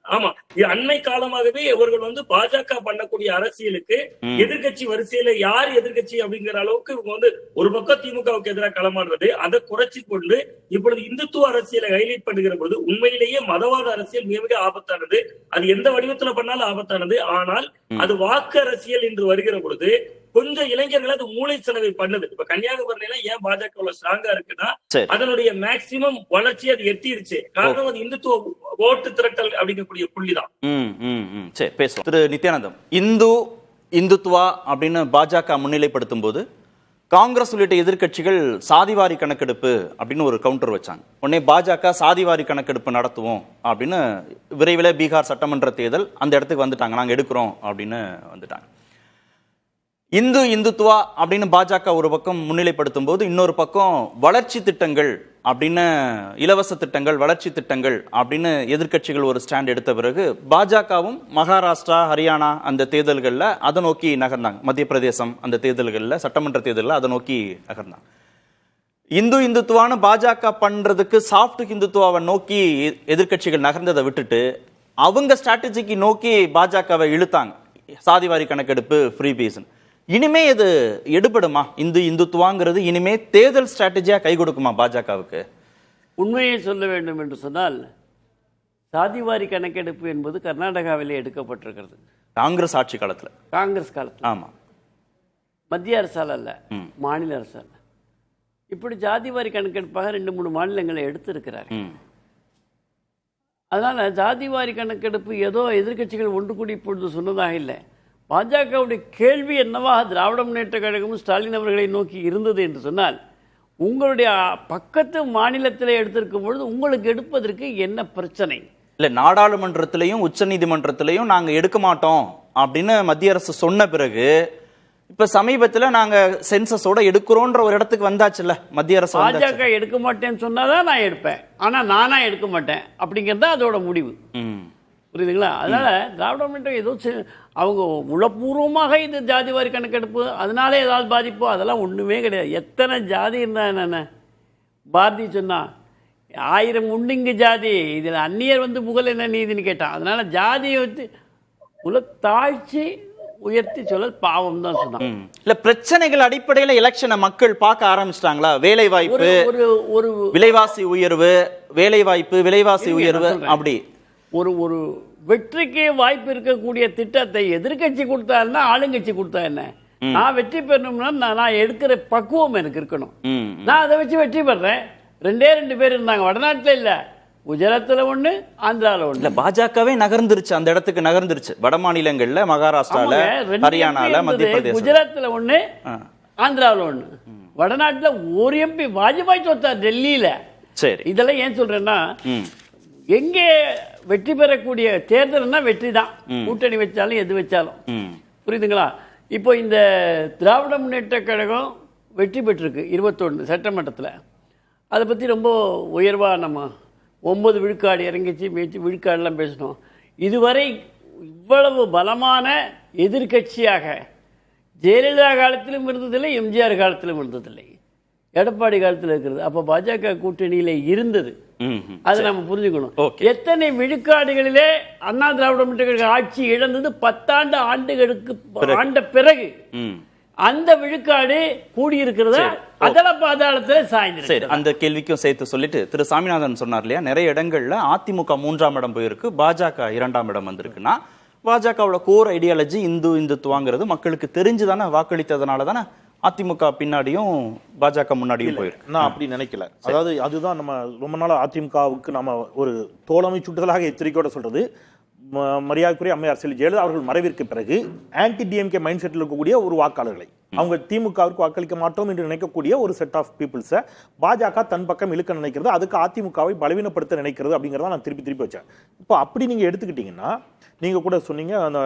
ஆமா அண்மை காலமாகவே இவர்கள் வந்து பாஜக பண்ணக்கூடிய அரசியலுக்கு எதிர்கட்சி வரிசையில யார் எதிர்கட்சி அப்படிங்கிற அளவுக்கு இவங்க வந்து ஒரு பக்கம் திமுகவுக்கு எதிராக களமாடுறது, அதை குறைச்சி கொண்டு இப்பொழுது இந்துத்துவ அரசியலை ஹைலைட் பண்ணுகிற பொழுது உண்மையிலேயே மதவாத அரசியல் மிக மிக ஆபத்தானது. அது எந்த வடிவத்துல பண்ணாலும் ஆபத்தானது. ஆனால் அது வாக்கு அரசியல் என்று வருகிற பொழுது கொஞ்சம் இளைஞர்கள் அது மூளை செலவை பண்ணுது. இப்ப கன்னியாகுமரியில ஏன் பாஜக ஸ்ட்ராங்கா இருக்குன்னா அதனுடைய மேக்சிமம் வளர்ச்சி அது எட்டிருச்சு. காரணம் அது இந்துத்துவ ஓட்டு திரட்டல் அப்படிங்கக்கூடிய புள்ளிதான். சரி பேசுவோம். திரு நித்யானந்தம், இந்துத்துவா அப்படின்னு பாஜக முன்னிலைப்படுத்தும் போது காங்கிரஸ் உள்ளிட்ட எதிர்கட்சிகள் சாதிவாரி கணக்கெடுப்பு அப்படின்னு ஒரு கவுண்டர் வச்சாங்க. உடனே பாஜக சாதிவாரி கணக்கெடுப்பு நடத்துவோம் அப்படின்னு விரைவில் பீகார் சட்டமன்ற தேர்தல் அந்த இடத்துக்கு வந்துட்டாங்க, நாங்க எடுக்கிறோம் அப்படின்னு வந்துட்டாங்க. இந்துத்துவா அப்படின்னு பாஜக ஒரு பக்கம் முன்னிலைப்படுத்தும் போது இன்னொரு பக்கம் வளர்ச்சி திட்டங்கள் அப்படின்னு, இலவச திட்டங்கள், வளர்ச்சி திட்டங்கள் அப்படின்னு எதிர்கட்சிகள் ஒரு ஸ்டாண்ட் எடுத்த பிறகு பாஜகவும் மகாராஷ்டிரா, ஹரியானா அந்த தேர்தல்களில் அதை நோக்கி நகர்ந்தாங்க. மத்திய பிரதேசம் அந்த தேர்தல்களில், சட்டமன்ற தேர்தலில் அதை நோக்கி நகர்ந்தாங்க. இந்துத்துவான்னு பாஜக பண்றதுக்கு சாஃப்ட் இந்துத்துவாவை நோக்கி எதிர்கட்சிகள் நகர்ந்ததை விட்டுட்டு அவங்க ஸ்ட்ராட்டஜிக்கு நோக்கி பாஜகவை இழுத்தாங்க. சாதிவாரி கணக்கெடுப்பு, ஃப்ரீ பீசன். இனிமே இது எடுபடுமா? இந்துத்துவாங்கிறது இனிமே தேர்தல் ஸ்ட்ராட்டஜியா கை கொடுக்குமா பாஜகவுக்கு? உண்மையை சொல்ல வேண்டும் என்று சொன்னால் சாதிவாரி கணக்கெடுப்பு என்பது கர்நாடகாவிலே எடுக்கப்பட்டிருக்கிறது. காங்கிரஸ் ஆட்சி காலத்தில், காங்கிரஸ் காலத்தில். ஆமா, மத்திய அரசால் அல்ல, மாநில அரசால். இப்படி ஜாதிவாரி கணக்கெடுப்பாக 2-3 மாநிலங்களை எடுத்திருக்கிறார். அதனால ஜாதிவாரி கணக்கெடுப்பு ஏதோ எதிர்கட்சிகள் ஒன்று கூடி இப்பொழுது சொன்னதாக இல்லை. பாஜகவுடைய கேள்வி என்னவாக திராவிட முன்னேற்ற கழகமும் ஸ்டாலின் அவர்களை நோக்கி இருந்தது என்று சொன்னால், உங்களுடைய பக்கத்து மாநிலத்தில் எடுத்திருக்கும் பொழுது உங்களுக்கு எடுப்பதற்கு என்ன பிரச்சனை? இல்ல, நாடாளுமன்றத்திலையும் உச்ச நீதிமன்றத்திலையும் நாங்க எடுக்க மாட்டோம் அப்படின்னு மத்திய அரசு சொன்ன பிறகு இப்ப சமீபத்துல நாங்க சென்சஸோட எடுக்கிறோன்ற ஒரு இடத்துக்கு வந்தாச்சுல்ல மத்திய அரசு. பாஜக எடுக்க மாட்டேன்னு சொன்னாதான் நான் எடுப்பேன், ஆனா நானா எடுக்க மாட்டேன் அப்படிங்கிறது அதோட முடிவு. புரியுதுங்களா? அதனால திராவிட முன்னேற்றம் ஏதோ அவங்க உளப்பூர்வமாக இது ஜாதிவாரி கணக்கெடுப்பு அதனால ஏதாவது பாதிப்போ அதெல்லாம் ஒன்றுமே கிடையாது. எத்தனை ஜாதி இருந்தா என்ன? பாரதி சொன்னா 1000 உண்டிங்கு ஜாதி, இதில் அந்நியர் வந்து புகழ் என்ன நீதினு கேட்டான். அதனால ஜாதியை வச்சு தாழ்ச்சி உயர்த்தி சொல்ல பாவம் தான் சொன்னான். இல்ல, பிரச்சனைகள் அடிப்படையில் எலெக்ஷனை மக்கள் பார்க்க ஆரம்பிச்சிட்டாங்களா? வேலை வாய்ப்பு, ஒரு விலைவாசி உயர்வு, வேலை வாய்ப்பு, விலைவாசி உயர்வு, அப்படி ஒரு வெற்றிக்கு வாய்ப்பு இருக்கக்கூடிய திட்டத்தை எதிர்கட்சி கொடுத்தா ஆளுங்கட்சி கொடுத்தா என்ன? நான் வெற்றி பெறணும்னா நான் எடுக்கிற பக்குவம் எனக்கு இருக்கணும். நான் அதை வச்சு வெற்றி பெறேன். 2 பேர் இருந்தாங்க வடநாட்டுல, இல்ல குஜராத்ல ஒண்ணு, ஆந்திரால ஒண்ணு. இல்ல, பாஜகவே நகர்ந்துருச்சு, அந்த இடத்துக்கு நகர்ந்துருச்சு. வட மாநிலங்கள்ல, மகாராஷ்டிரால, ஹரியானால, மத்திய பிரதேசம், குஜராத்ல ஒண்ணு, ஆந்திராவில் ஒண்ணு. வடநாட்டுல ஒரு எம்பி வாஜ்பாய் தோத்தார் டெல்லியில. சரி, இதெல்லாம் ஏன் சொல்றேன்னா, எங்கே வெற்றி பெறக்கூடிய தேர்தல்னா வெற்றி தான், கூட்டணி வச்சாலும் எது வச்சாலும். புரியுதுங்களா? இப்போ இந்த திராவிட முன்னேற்ற கழகம் வெற்றி பெற்றிருக்கு 21 சட்டமன்றத்தில். அதை பற்றி ரொம்ப உயர்வாக நம்ம 9 விழுக்காடு இறங்கிச்சு, விழுக்காடுலாம் பேசணும். இதுவரை இவ்வளவு பலமான எதிர்கட்சியாக ஜெயலலிதா காலத்திலும் இருந்ததில்லை, எம்ஜிஆர் காலத்திலும் இருந்ததில்லை, எடப்பாடி காலத்தில் இருக்கிறது. அப்போ பாஜக கூட்டணியில இருந்தது. அதை நம்ம புரிஞ்சுக்கணும். எத்தனை விழுக்காடுகளிலே அண்ணா திராவிட முன்னேற்ற கழக ஆட்சி இழந்தது 10 ஆண்டுகளுக்கு ஆண்ட பிறகு அந்த விழுக்காடு கூடியிருக்கிறத அதல பாதாளத்தில் சாய்ந்து. சரி, அந்த கேள்விக்கும் சேர்த்து சொல்லிட்டு திரு சாமிநாதன் சொன்னார் இல்லையா, நிறைய இடங்கள்ல அதிமுக 3ஆம் இடம் போயிருக்கு, பாஜக 2ஆம் இடம் வந்திருக்குன்னா பாஜகவோட கோர் ஐடியாலஜி இந்துத்துவாங்கிறது மக்களுக்கு தெரிஞ்சுதானே, வாக்களித்ததுனால தானே அதிமுக பின்னாடியும் பாஜக முன்னாடியும் போயிருக்கு. நான் அப்படி நினைக்கல. அதாவது அதுதான் நம்ம ரொம்ப நாள் அதிமுகவுக்கு நம்ம ஒரு தோழமை சுட்டுதலாக எச்சரிக்கையோட சொல்றது. மரியாதைக்குரிய அம்மையார் செல்வி ஜெயலலிதா அவர்கள் மறைவிற்கு பிறகு ஆன்டி டிஎம்கே மைண்ட் செட்டில் இருக்கக்கூடிய ஒரு வாக்காளர்களை, அவங்க திமுகவிற்கு வாக்களிக்க மாட்டோம் என்று நினைக்கக்கூடிய ஒரு செட் ஆஃப் பீப்புள்ஸை பாஜக தன் பக்கம் இழுக்க நினைக்கிறது, அதுக்கு அதிமுகவை பலவீனப்படுத்த நினைக்கிறது அப்படிங்கிறத நான் திருப்பி வச்சேன். இப்போ அப்படி நீங்க எடுத்துக்கிட்டீங்கன்னா, நீங்க கூட சொன்னீங்க அந்த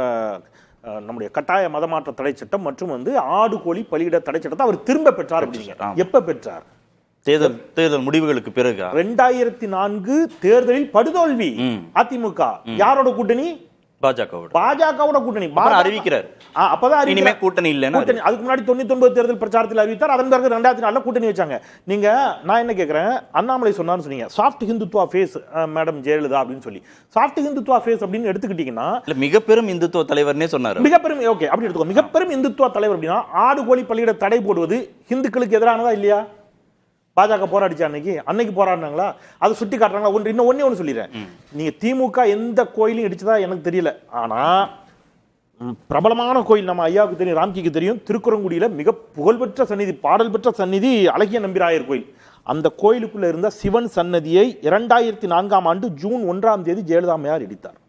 நம்முடைய கட்டாய மதமாற்ற தடை சட்டம் மற்றும் ஆடு கோழி பலியிட தடை சட்டத்தை அவர் திரும்ப பெற்றார் அப்படிங்க. எப்ப பெற்றார்? தேர்தல் முடிவுகளுக்கு பிறகு 2004 தேர்தலில் படுதோல்வி. அதிமுக யாரோட கூட்டணி? பாஜகவோட கூட்டணி அறிவிக்கிறார். அப்பதான் இனிமே கூட்டணி இல்லைன்னா, அதுக்கு முன்னாடி 99 தேர்தல் பிரச்சாரத்தில் அறிவித்தார். அதன் பிறகு 2004 கூட்டணி வச்சாங்க. நீங்க நான் என்ன கேட்கிறேன், அண்ணாமலை சொன்னார்னு சொன்னீங்க soft Hindutva face madam Jayalalithaa அப்படின்னு சொல்லி. சாஃப்ட் ஹிந்துத்துவா ஃபேஸ் அப்படின்னு எடுத்துக்கிட்டீங்கன்னா மிகப்பெரும் இந்துத்துவ தலைவர்னே சொன்னார். மிகப்பெரும் ஓகே அப்படி எடுத்துக்கோ. மிகப்பெரும் இந்துத்துவ தலைவர் அப்படின்னா ஆடு கோழி பள்ளியிட தடை போடுவது ஹிந்துக்களுக்கு எதிரானதா இல்லையா? பாஜக போராடிச்சா அன்னைக்கு போராடினாங்களா? அதை சுட்டி காட்டுறாங்களா? ஒன்னே சொல்லிடுறேன். நீங்க திமுக எந்த கோயிலையும் இடிச்சதா எனக்கு தெரியல. ஆனா பிரபலமான கோயில் நம்ம ஐயாவுக்கு தெரியும், ராம்கிக்கு தெரியும், திருக்குறங்குடியில மிக புகழ்பெற்ற சந்நிதி, பாடல் பெற்ற சந்நிதி அழகிய நம்பிராயர் கோயில். அந்த கோயிலுக்குள்ள இருந்த சிவன் சன்னதியை 2004ஆம் ஆண்டு ஜூன் 1ஆம் தேதி ஜெயலலிதா அம்மையார் இடித்தார்.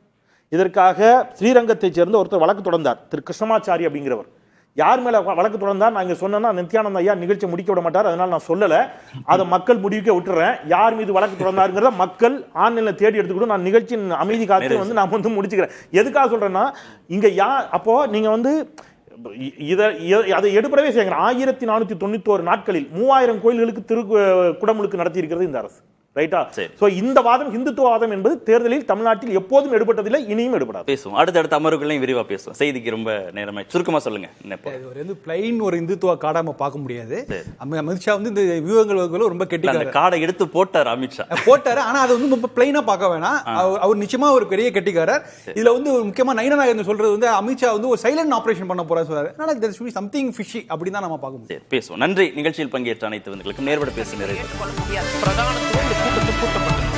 இதற்காக ஸ்ரீரங்கத்தை சேர்ந்த ஒருத்தர் வழக்கு தொடர்ந்தார், திரு கிருஷ்ணமாச்சாரி அப்படிங்கிறவர். யார் மேல வழக்கு தொடர்ந்தா நான் இங்க சொன்னா நித்யானந்த ஐயா நிகழ்ச்சி முடிக்க விட மாட்டார், அதனால நான் சொல்லல. அதை மக்கள் முடிவுக்கே விட்டுறேன். யார் மீது வழக்கு தொடர்ந்தாருங்கிறத மக்கள் ஆன்லைன்ல தேடி எடுத்துக்கிட்டு நான் நிகழ்ச்சியின் அமைதி காத்து நான் முடிச்சுக்கிறேன். எதுக்காக சொல்றேன்னா, இங்க அப்போ நீங்க அதை எடுப்படவே செய்யுங்க. 1491 நாட்களில் 3000 கோயில்களுக்கு குடமுழுக்கு நடத்தி இருக்கிறது இந்த அரசு. ரைட்டா? சோ இந்த வாதம் இந்துத்துவவாதம் என்பது தேர்தலில் தமிழ்நாட்டில் எப்போதும் எடுபட்டதில்லை, இனியும் எடுபடாது. பேசுவோம், அடுத்தடுத்த அமர்வுகளையும் விரிவா பேசுவோம். செய்திக்கு ரொம்ப நேரமாய் சுருக்கமா சொல்லுங்க. பிளைன் ஒரு இந்துத்துவ காடை நம்ம பார்க்க முடியாது. அமித்ஷா இந்த வியூகங்கள் ரொம்ப கெட்டிக்காரர். காடை எடுத்து போட்டார், அமித்ஷா போட்டாரு. ஆனா அதை ரொம்ப பிளைனா பார்க்க வேணாம். அவர் நிச்சயமா ஒரு பெரிய கெட்டிக்காரர். இதுல முக்கியமா நயனநாயகன் சொல்றது அமித்ஷா ஒரு சைலண்ட் ஆபரேஷன் பண்ண போறாரு சொல்றாரு. அதனால there should be something fishy அப்படி தான் நம்ம பார்க்க முடியும். பேசுவோம். நன்றி. நிகழ்ச்சியில் பங்கேற்ற அனைத்து வந்தவர்களுக்கும் நேர்பட பேச நிறைவு. பிரதான கூட்டப்பட்டது.